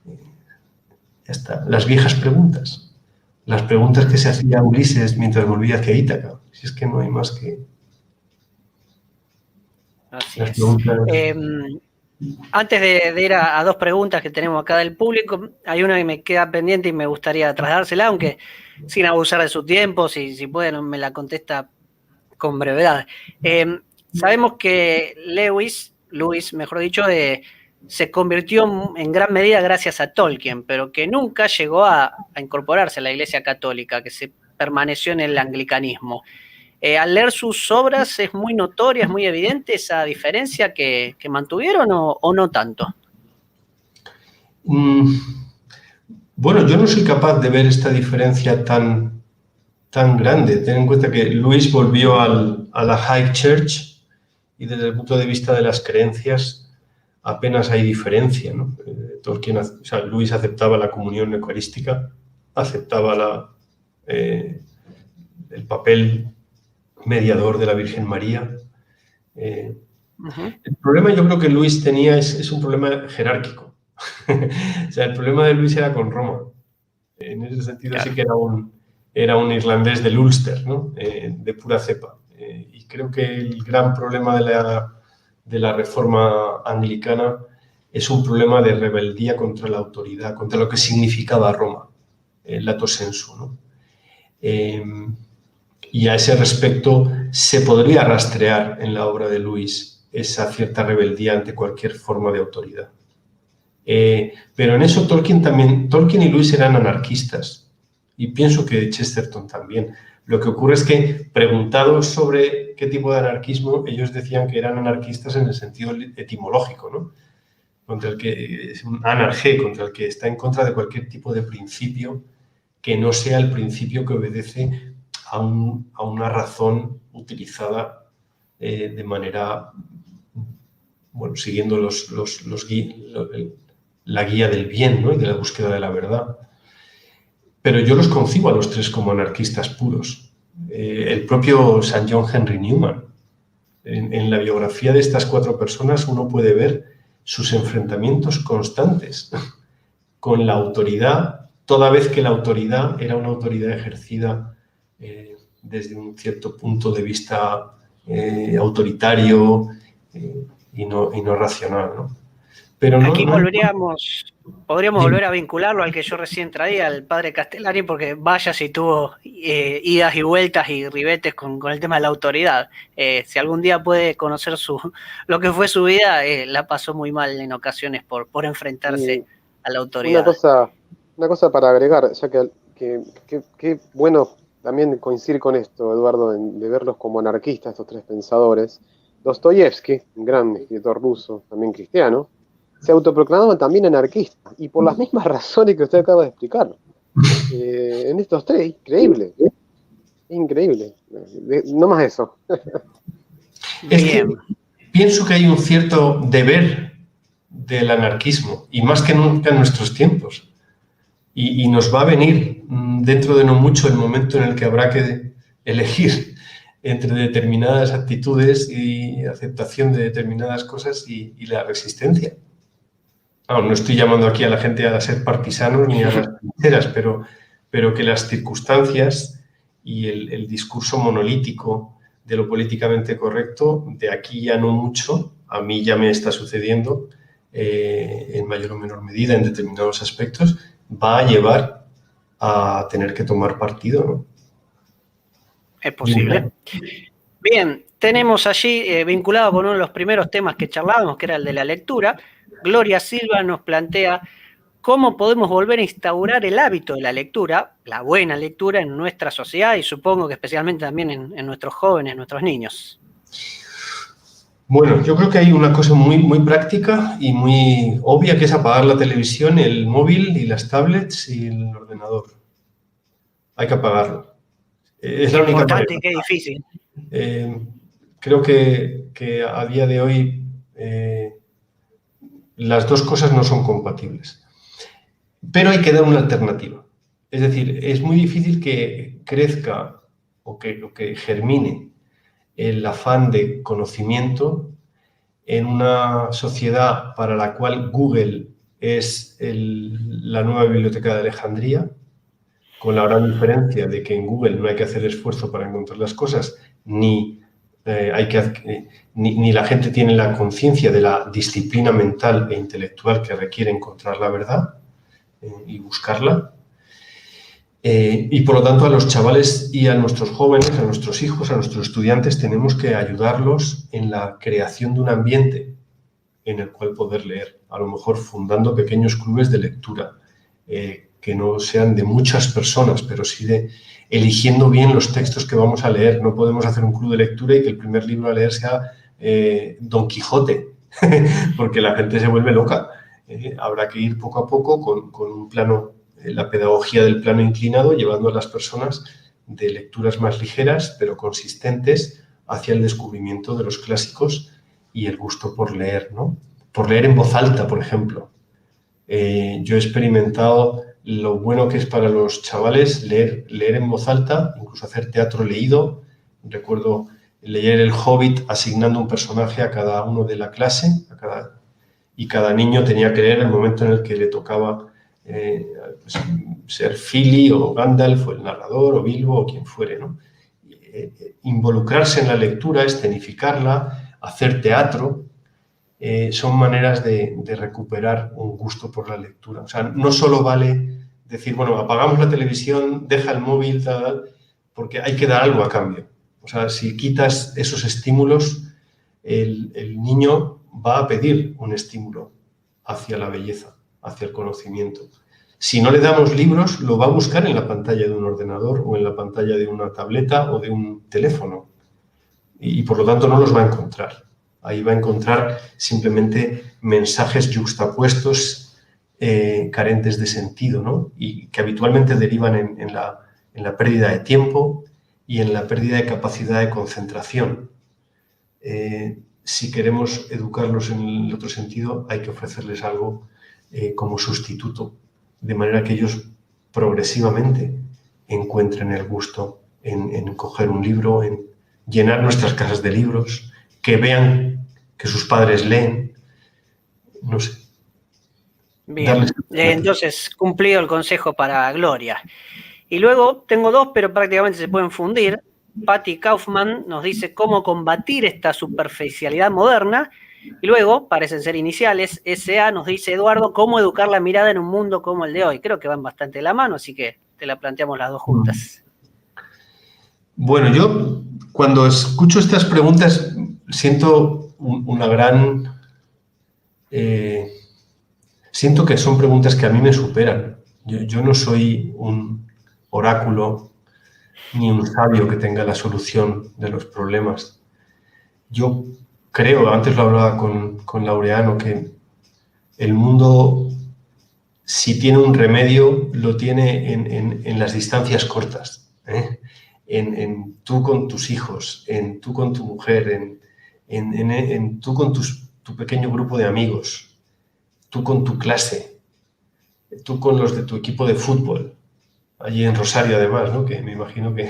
Ya está. Las viejas preguntas, las preguntas que se hacía Ulises mientras volvía hacia Ítaca. Si es que no hay más que... Así es. Antes de ir a dos preguntas que tenemos acá del público, hay una que me queda pendiente y me gustaría trasladársela, aunque sin abusar de su tiempo, si pueden me la contesta con brevedad. Sabemos que Lewis, mejor dicho, se convirtió en gran medida gracias a Tolkien, pero que nunca llegó a incorporarse a la Iglesia Católica, que se permaneció en el anglicanismo. Al leer sus obras es muy notoria, es muy evidente esa diferencia que mantuvieron o no tanto. Bueno, yo no soy capaz de ver esta diferencia tan grande. Ten en cuenta que Lewis volvió a la High Church y desde el punto de vista de las creencias apenas hay diferencia, ¿no? Lewis aceptaba la comunión eucarística, aceptaba el papel mediador de la Virgen María. El problema yo creo que Lewis tenía es un problema jerárquico. O sea, el problema de Lewis era con Roma. En ese sentido claro. Sí que era un irlandés del Ulster, ¿no? De pura cepa. Y creo que el gran problema de la reforma anglicana es un problema de rebeldía contra la autoridad, contra lo que significaba Roma, lato sensu, ¿no? Y a ese respecto se podría rastrear en la obra de Lewis esa cierta rebeldía ante cualquier forma de autoridad. Pero en eso Tolkien y Lewis eran anarquistas y pienso que Chesterton también. Lo que ocurre es que, preguntados sobre qué tipo de anarquismo, ellos decían que eran anarquistas en el sentido etimológico, ¿no? Contra el que es un anarqué, contra el que está en contra de cualquier tipo de principio que no sea el principio que obedece a una razón utilizada de manera, bueno, siguiendo la guía del bien, ¿no? Y de la búsqueda de la verdad. Pero yo los concibo a los tres como anarquistas puros. El propio Sir John Henry Newman. En la biografía de estas cuatro personas uno puede ver sus enfrentamientos constantes con la autoridad, toda vez que la autoridad era una autoridad ejercida desde un cierto punto de vista autoritario y no racional, ¿no? Pero aquí podríamos volver a vincularlo al que yo recién traía, al padre Castellani, porque vaya si tuvo idas y vueltas y ribetes con el tema de la autoridad. Si algún día puede conocer lo que fue su vida, la pasó muy mal en ocasiones por enfrentarse a la autoridad. Una cosa para agregar, ya que bueno también coincidir con esto, Eduardo, de verlos como anarquistas, estos tres pensadores. Dostoyevsky, un gran escritor ruso, también cristiano, se autoproclamaba también anarquista, y por las mismas razones que usted acaba de explicar. En estos tres, increíble. No más eso. Es que pienso que hay un cierto deber del anarquismo, y más que nunca en nuestros tiempos. Y nos va a venir dentro de no mucho el momento en el que habrá que elegir entre determinadas actitudes y aceptación de determinadas cosas y la resistencia. No estoy llamando aquí a la gente a ser partisanos ni a las trincheras, pero que las circunstancias y el discurso monolítico de lo políticamente correcto, de aquí ya no mucho, a mí ya me está sucediendo en mayor o menor medida en determinados aspectos, va a llevar a tener que tomar partido, ¿no? Es posible. Bien, tenemos allí, vinculado con uno de los primeros temas que charlábamos, que era el de la lectura, Gloria Silva nos plantea cómo podemos volver a instaurar el hábito de la lectura, la buena lectura en nuestra sociedad y supongo que especialmente también en nuestros jóvenes, nuestros niños. Bueno, yo creo que hay una cosa muy práctica y muy obvia, que es apagar la televisión, el móvil y las tablets y el ordenador. Hay que apagarlo. Es la única importante manera. y qué difícil. Creo que a día de hoy las dos cosas no son compatibles. Pero hay que dar una alternativa. Es decir, es muy difícil que crezca o que germine el afán de conocimiento en una sociedad para la cual Google es la nueva biblioteca de Alejandría, con la gran diferencia de que en Google no hay que hacer esfuerzo para encontrar las cosas, ni la gente tiene la conciencia de la disciplina mental e intelectual que requiere encontrar la verdad y buscarla. Y por lo tanto a los chavales y a nuestros jóvenes, a nuestros hijos, a nuestros estudiantes tenemos que ayudarlos en la creación de un ambiente en el cual poder leer, a lo mejor fundando pequeños clubes de lectura que no sean de muchas personas, pero sí de eligiendo bien los textos que vamos a leer. No podemos hacer un club de lectura y que el primer libro a leer sea Don Quijote, porque la gente se vuelve loca. Habrá que ir poco a poco con un plano, la pedagogía del plano inclinado, llevando a las personas de lecturas más ligeras, pero consistentes, hacia el descubrimiento de los clásicos y el gusto por leer, ¿no? Por leer en voz alta, por ejemplo. Yo he experimentado lo bueno que es para los chavales leer en voz alta, incluso hacer teatro leído. Recuerdo leer El Hobbit asignando un personaje a cada uno de la clase, y cada niño tenía que leer el momento en el que le tocaba pues, ser Fili o Gandalf o el narrador o Bilbo o quien fuere, ¿no? Involucrarse en la lectura, escenificarla, hacer teatro, son maneras de recuperar un gusto por la lectura. O sea, no solo vale decir, bueno, apagamos la televisión, deja el móvil, tal, porque hay que dar algo a cambio. O sea, si quitas esos estímulos, el niño va a pedir un estímulo hacia la belleza, hacia el conocimiento. Si no le damos libros, lo va a buscar en la pantalla de un ordenador o en la pantalla de una tableta o de un teléfono. Y por lo tanto no los va a encontrar. Ahí va a encontrar simplemente mensajes yuxtapuestos, carentes de sentido, ¿no? Y que habitualmente derivan en la pérdida de tiempo y en la pérdida de capacidad de concentración. Si queremos educarlos en el otro sentido, hay que ofrecerles algo como sustituto, de manera que ellos progresivamente encuentren el gusto en coger un libro, en llenar nuestras casas de libros, que vean que sus padres leen, no sé. Bien, entonces cumplido el consejo para Gloria. Y luego tengo dos, pero prácticamente se pueden fundir. Patty Kaufman nos dice cómo combatir esta superficialidad moderna. Y luego, parecen ser iniciales, S.A. nos dice, Eduardo, cómo educar la mirada en un mundo como el de hoy. Creo que van bastante de la mano, así que te la planteamos las dos juntas. Bueno, yo cuando escucho estas preguntas siento una gran Siento que son preguntas que a mí me superan. Yo no soy un oráculo ni un sabio que tenga la solución de los problemas. Yo creo, antes lo hablaba con Laureano, que el mundo, si tiene un remedio, lo tiene en las distancias cortas, ¿eh? En tú con tus hijos, en tú con tu mujer, en tú con tu pequeño grupo de amigos, tú con tu clase, tú con los de tu equipo de fútbol, allí en Rosario además, ¿no? Que me imagino que,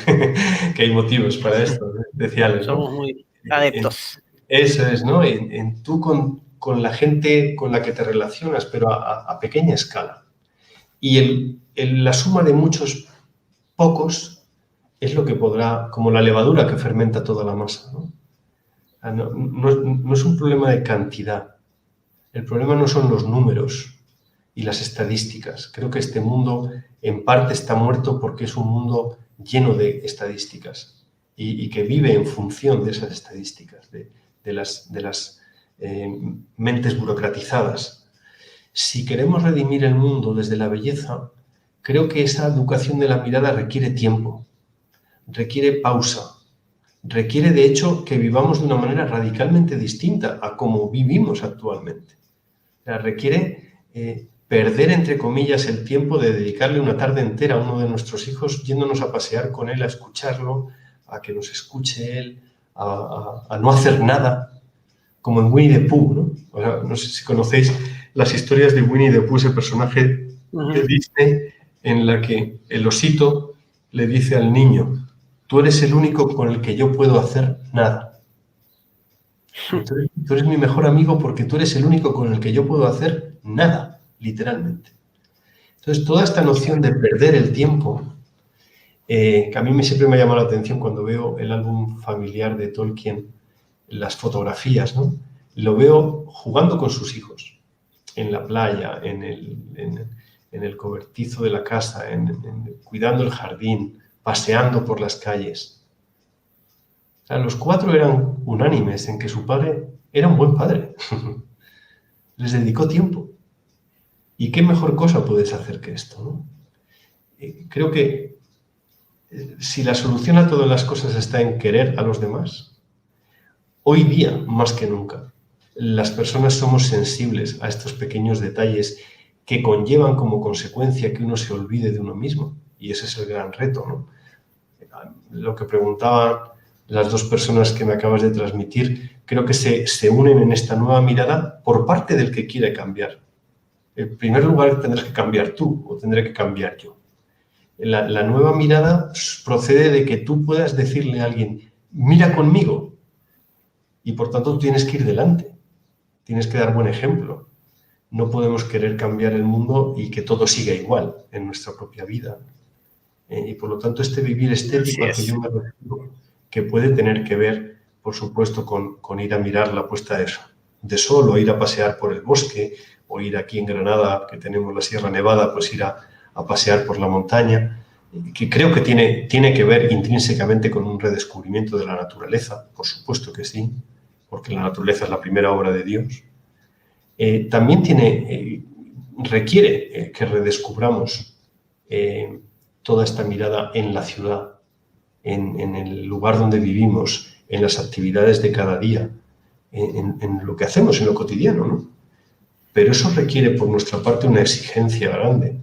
que hay motivos para esto, ¿no? Especiales, ¿no? Somos muy adeptos. Eso es, ¿no? En tú con la gente con la que te relacionas, pero a pequeña escala. Y la suma de muchos pocos es lo que podrá, como la levadura que fermenta toda la masa, ¿no? No es un problema de cantidad. El problema no son los números y las estadísticas. Creo que este mundo en parte está muerto porque es un mundo lleno de estadísticas y que vive en función de esas estadísticas, de las mentes burocratizadas. Si queremos redimir el mundo desde la belleza, creo que esa educación de la mirada requiere tiempo, requiere pausa, requiere de hecho que vivamos de una manera radicalmente distinta a como vivimos actualmente. O sea, requiere perder, entre comillas, el tiempo de dedicarle una tarde entera a uno de nuestros hijos yéndonos a pasear con él, a escucharlo, a que nos escuche él, a no hacer nada, como en Winnie the Pooh, ¿no? O sea, no sé si conocéis las historias de Winnie the Pooh, ese personaje de Disney en la que el osito le dice al niño: tú eres el único con el que yo puedo hacer nada. Tú eres mi mejor amigo porque tú eres el único con el que yo puedo hacer nada, literalmente. Entonces, toda esta noción de perder el tiempo, que a mí siempre me ha llamado la atención cuando veo el álbum familiar de Tolkien, las fotografías, ¿no? Lo veo jugando con sus hijos, en la playa, en el cobertizo de la casa, cuidando el jardín, paseando por las calles. O sea, los cuatro eran unánimes en que su padre era un buen padre. Les dedicó tiempo. ¿Y qué mejor cosa puedes hacer que esto, ¿no? Creo que si la solución a todas las cosas está en querer a los demás, hoy día, más que nunca, las personas somos sensibles a estos pequeños detalles que conllevan como consecuencia que uno se olvide de uno mismo. Y ese es el gran reto, ¿no? Lo que preguntaban las dos personas que me acabas de transmitir, creo que se unen en esta nueva mirada por parte del que quiere cambiar. En primer lugar, tendrás que cambiar tú o tendré que cambiar yo. La nueva mirada procede de que tú puedas decirle a alguien: mira conmigo, y por tanto tú tienes que ir delante, tienes que dar buen ejemplo. No podemos querer cambiar el mundo y que todo siga igual en nuestra propia vida. Y por lo tanto este vivir estético al que yo me refiero, que puede tener que ver, por supuesto, con ir a mirar la puesta de sol, o ir a pasear por el bosque, o ir aquí en Granada, que tenemos la Sierra Nevada, pues ir a pasear por la montaña, que creo que tiene que ver intrínsecamente con un redescubrimiento de la naturaleza, por supuesto que sí, porque la naturaleza es la primera obra de Dios. También requiere que redescubramos toda esta mirada en la ciudad, en el lugar donde vivimos, en las actividades de cada día, en lo que hacemos en lo cotidiano, ¿no? Pero eso requiere por nuestra parte una exigencia grande,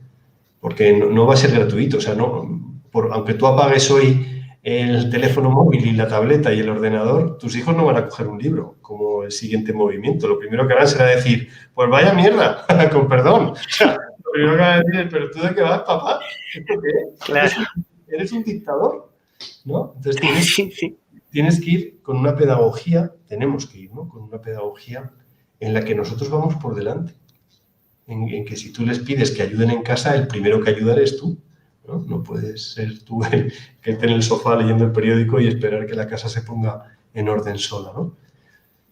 porque no va a ser gratuito. O sea, aunque tú apagues hoy el teléfono móvil y la tableta y el ordenador, tus hijos no van a coger un libro como el siguiente movimiento. Lo primero que harán será decir: pues vaya mierda, con perdón. O sea, lo primero que van a decir es: ¿pero tú de qué vas, papá? ¿Esto qué es? Claro. ¿Eres un dictador? ¿No? Entonces tienes que ir con una pedagogía, tenemos que ir, ¿no? Con una pedagogía en la que nosotros vamos por delante. En que si tú les pides que ayuden en casa, el primero que ayudar es tú. No puedes ser tú el que esté en el sofá leyendo el periódico y esperar que la casa se ponga en orden sola, ¿no?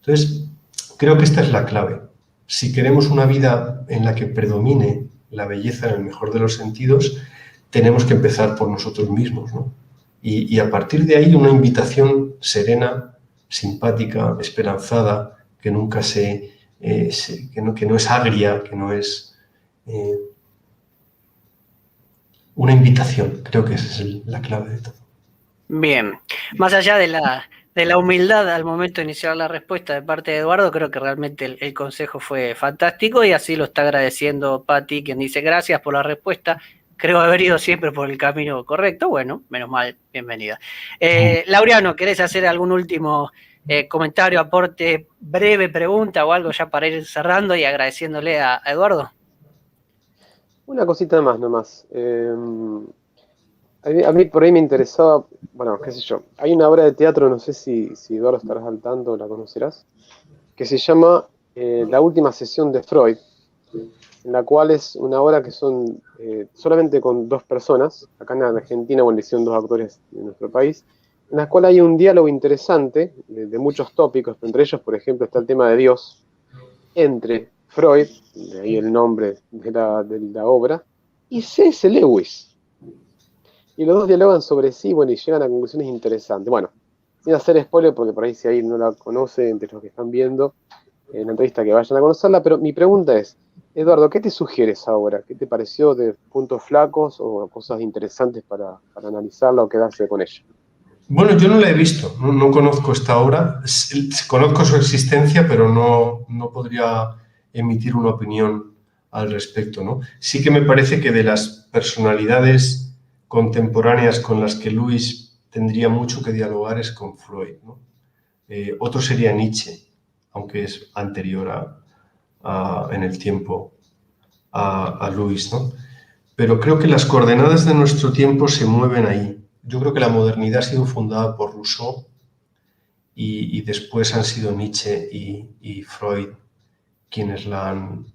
Entonces, creo que esta es la clave. Si queremos una vida en la que predomine la belleza en el mejor de los sentidos, tenemos que empezar por nosotros mismos, ¿no? Y a partir de ahí una invitación serena, simpática, esperanzada, que nunca que no es agria, que no es una invitación. Creo que esa es la clave de todo. Bien, más allá de la humildad al momento de iniciar la respuesta de parte de Eduardo, creo que realmente el consejo fue fantástico y así lo está agradeciendo Patti, quien dice gracias por la respuesta. Creo haber ido siempre por el camino correcto. Bueno, menos mal, bienvenida. Laureano, ¿querés hacer algún último comentario, aporte, breve pregunta o algo ya para ir cerrando y agradeciéndole a Eduardo? Una cosita más nomás. A mí por ahí me interesaba, bueno, qué sé yo, hay una obra de teatro, no sé si Eduardo estarás al tanto, la conocerás, que se llama La última sesión de Freud, en la cual es una obra que son solamente con dos personas, acá en Argentina, bueno, hicieron dos actores de nuestro país, en la cual hay un diálogo interesante de muchos tópicos, entre ellos, por ejemplo, está el tema de Dios, entre Freud, de ahí el nombre de la obra, y C.S. Lewis. Y los dos dialogan sobre sí, bueno, y llegan a conclusiones interesantes. Bueno, sin hacer spoiler, porque por ahí si alguien no la conoce, entre los que están viendo en la entrevista, que vayan a conocerla, pero mi pregunta es, Eduardo, ¿qué te sugiere esa obra? ¿Qué te pareció de puntos flacos o cosas interesantes para analizarla o quedarse con ella? Bueno, yo no la he visto, no conozco esta obra, conozco su existencia, pero no podría emitir una opinión al respecto, ¿no? Sí que me parece que de las personalidades contemporáneas con las que Lewis tendría mucho que dialogar es con Freud, ¿no? Otro sería Nietzsche, aunque es anterior en el tiempo a Lewis, ¿no? Pero creo que las coordenadas de nuestro tiempo se mueven ahí. Yo creo que la modernidad ha sido fundada por Rousseau y después han sido Nietzsche y Freud quienes la han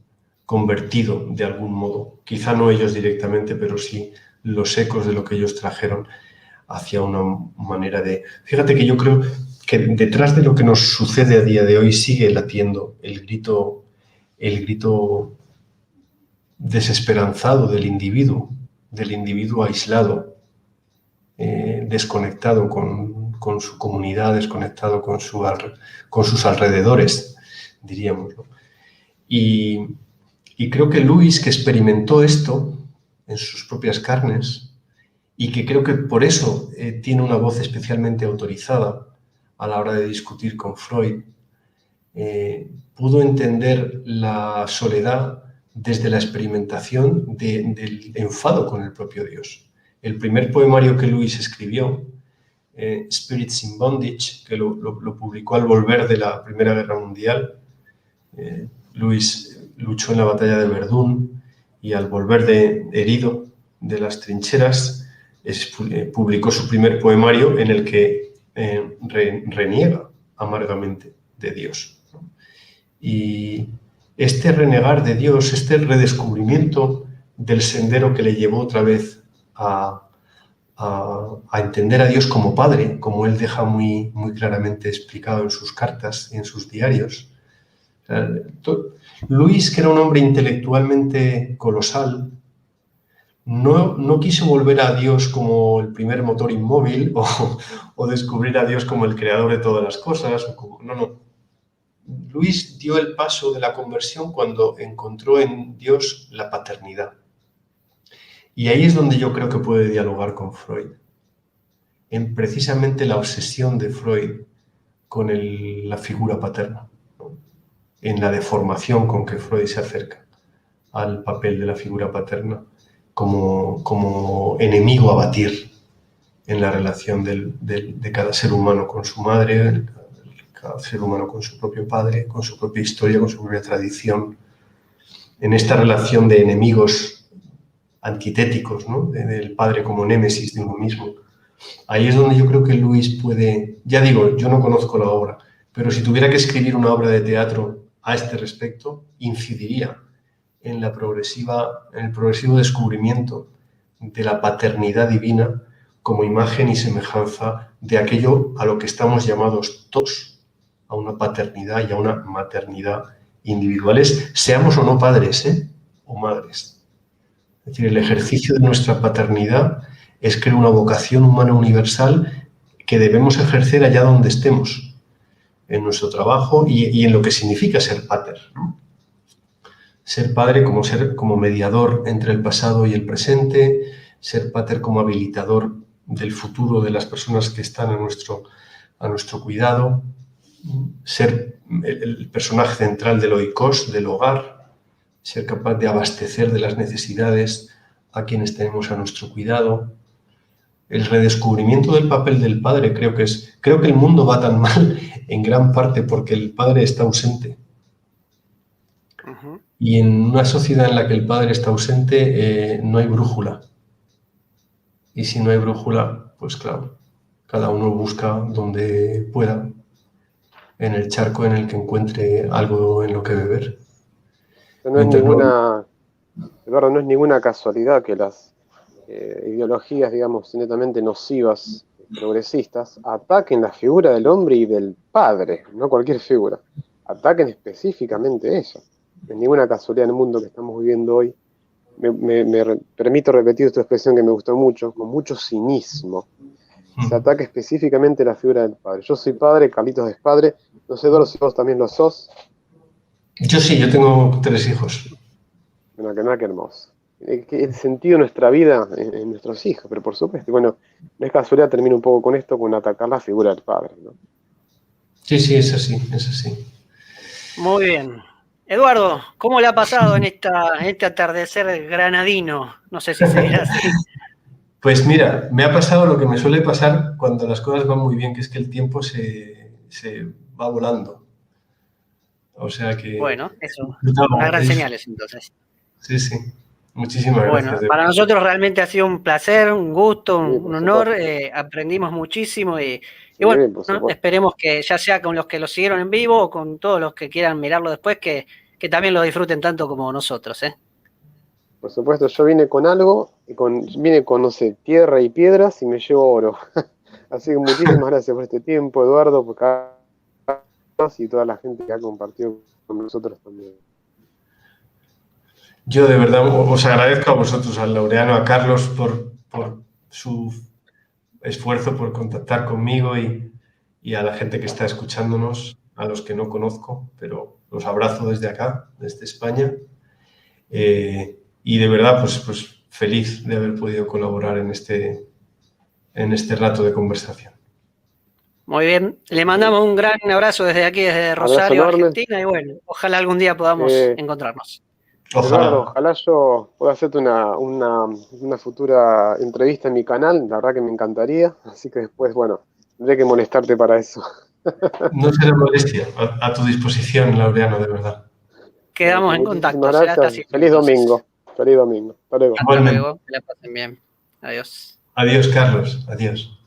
convertido de algún modo. Quizá no ellos directamente, pero sí los ecos de lo que ellos trajeron hacia una manera de... Fíjate que yo creo que detrás de lo que nos sucede a día de hoy sigue latiendo el grito desesperanzado del individuo aislado, desconectado con su comunidad, desconectado con sus alrededores, diríamos, ¿no? Y creo que Lewis, que experimentó esto en sus propias carnes y que creo que por eso tiene una voz especialmente autorizada a la hora de discutir con Freud, pudo entender la soledad desde la experimentación del enfado con el propio Dios. El primer poemario que Lewis escribió, Spirits in Bondage, que lo publicó al volver de la Primera Guerra Mundial. Lewis luchó en la batalla de Verdún y al volver herido de las trincheras, publicó su primer poemario en el que reniega amargamente de Dios. Y este renegar de Dios, este redescubrimiento del sendero que le llevó otra vez a entender a Dios como Padre, como él deja muy, muy claramente explicado en sus cartas y en sus diarios. Lewis, que era un hombre intelectualmente colosal, no quiso volver a Dios como el primer motor inmóvil o descubrir a Dios como el creador de todas las cosas. No. Lewis dio el paso de la conversión cuando encontró en Dios la paternidad. Y ahí es donde yo creo que puede dialogar con Freud. En precisamente la obsesión de Freud con la figura paterna, ¿no? En la deformación con que Freud se acerca al papel de la figura paterna como enemigo a batir en la relación de cada ser humano con su madre, cada ser humano con su propio padre, con su propia historia, con su propia tradición, en esta relación de enemigos antitéticos, ¿no? Del padre como némesis de uno mismo. Ahí es donde yo creo que Lewis puede, ya digo, yo no conozco la obra, pero si tuviera que escribir una obra de teatro a este respecto, incidiría en el progresivo descubrimiento de la paternidad divina como imagen y semejanza de aquello a lo que estamos llamados todos, a una paternidad y a una maternidad individuales, seamos o no padres, o madres. Es decir, el ejercicio de nuestra paternidad es, creo, una vocación humana universal que debemos ejercer allá donde estemos, en nuestro trabajo y en lo que significa ser pater, ¿no? Ser padre como mediador entre el pasado y el presente, ser pater como habilitador del futuro de las personas que están a nuestro cuidado, ser el personaje central del oikos, del hogar, ser capaz de abastecer de las necesidades a quienes tenemos a nuestro cuidado. El redescubrimiento del papel del padre creo que el mundo va tan mal en gran parte porque el padre está ausente. Y en una sociedad en la que el padre está ausente no hay brújula. Y si no hay brújula, pues claro, cada uno busca donde pueda, en el charco en el que encuentre algo en lo que beber. Eduardo, no es ninguna casualidad que las ideologías, digamos, netamente nocivas, progresistas, ataquen la figura del hombre y del padre, no cualquier figura. Ataquen específicamente eso. No es ninguna casualidad en el mundo que estamos viviendo hoy. Me permito repetir esta expresión que me gustó mucho, con mucho cinismo. Se ataca específicamente la figura del padre. Yo soy padre, Carlitos es padre. No sé, Eduardo, si vos también lo sos. Yo sí, yo tengo 3 hijos. Bueno, qué hermoso. El sentido de nuestra vida en nuestros hijos, pero por supuesto, bueno, no es casualidad, termino un poco con esto, con atacar la figura del padre, ¿no? Sí, es así, es así. Muy bien. Eduardo, ¿cómo le ha pasado en este atardecer granadino? No sé si se dirá así. Pues mira, me ha pasado lo que me suele pasar cuando las cosas van muy bien, que es que el tiempo se va volando. O sea que... Bueno, eso, una gran señal es entonces. Sí, muchísimas gracias. Bueno, para nosotros realmente ha sido un placer, un gusto, un honor, aprendimos muchísimo y bueno, ¿no? Esperemos que ya sea con los que lo siguieron en vivo o con todos los que quieran mirarlo después, que también lo disfruten tanto como nosotros, ¿eh? Por supuesto, yo vine con algo, vine con, no sé, tierra y piedras y me llevo oro. Así que muchísimas gracias por este tiempo, Eduardo, por cada y toda la gente que ha compartido con nosotros también. Yo de verdad os agradezco a vosotros, al Laureano, a Carlos, por su esfuerzo por contactar conmigo y a la gente que está escuchándonos, a los que no conozco, pero los abrazo desde acá, desde España. Y de verdad, pues feliz de haber podido colaborar en este rato de conversación. Muy bien, le mandamos un gran abrazo desde aquí, desde Rosario, Argentina, y bueno, ojalá algún día podamos encontrarnos. Ojalá. Eduardo, ojalá yo pueda hacerte una futura entrevista en mi canal, la verdad que me encantaría, así que después, bueno, tendré que molestarte para eso. No será molestia, a tu disposición, Laureano, de verdad. Quedamos en contacto. Será hasta siempre. Feliz domingo. Feliz domingo. Hasta luego. Hasta luego. Que la pasen bien. Adiós. Adiós, Carlos. Adiós.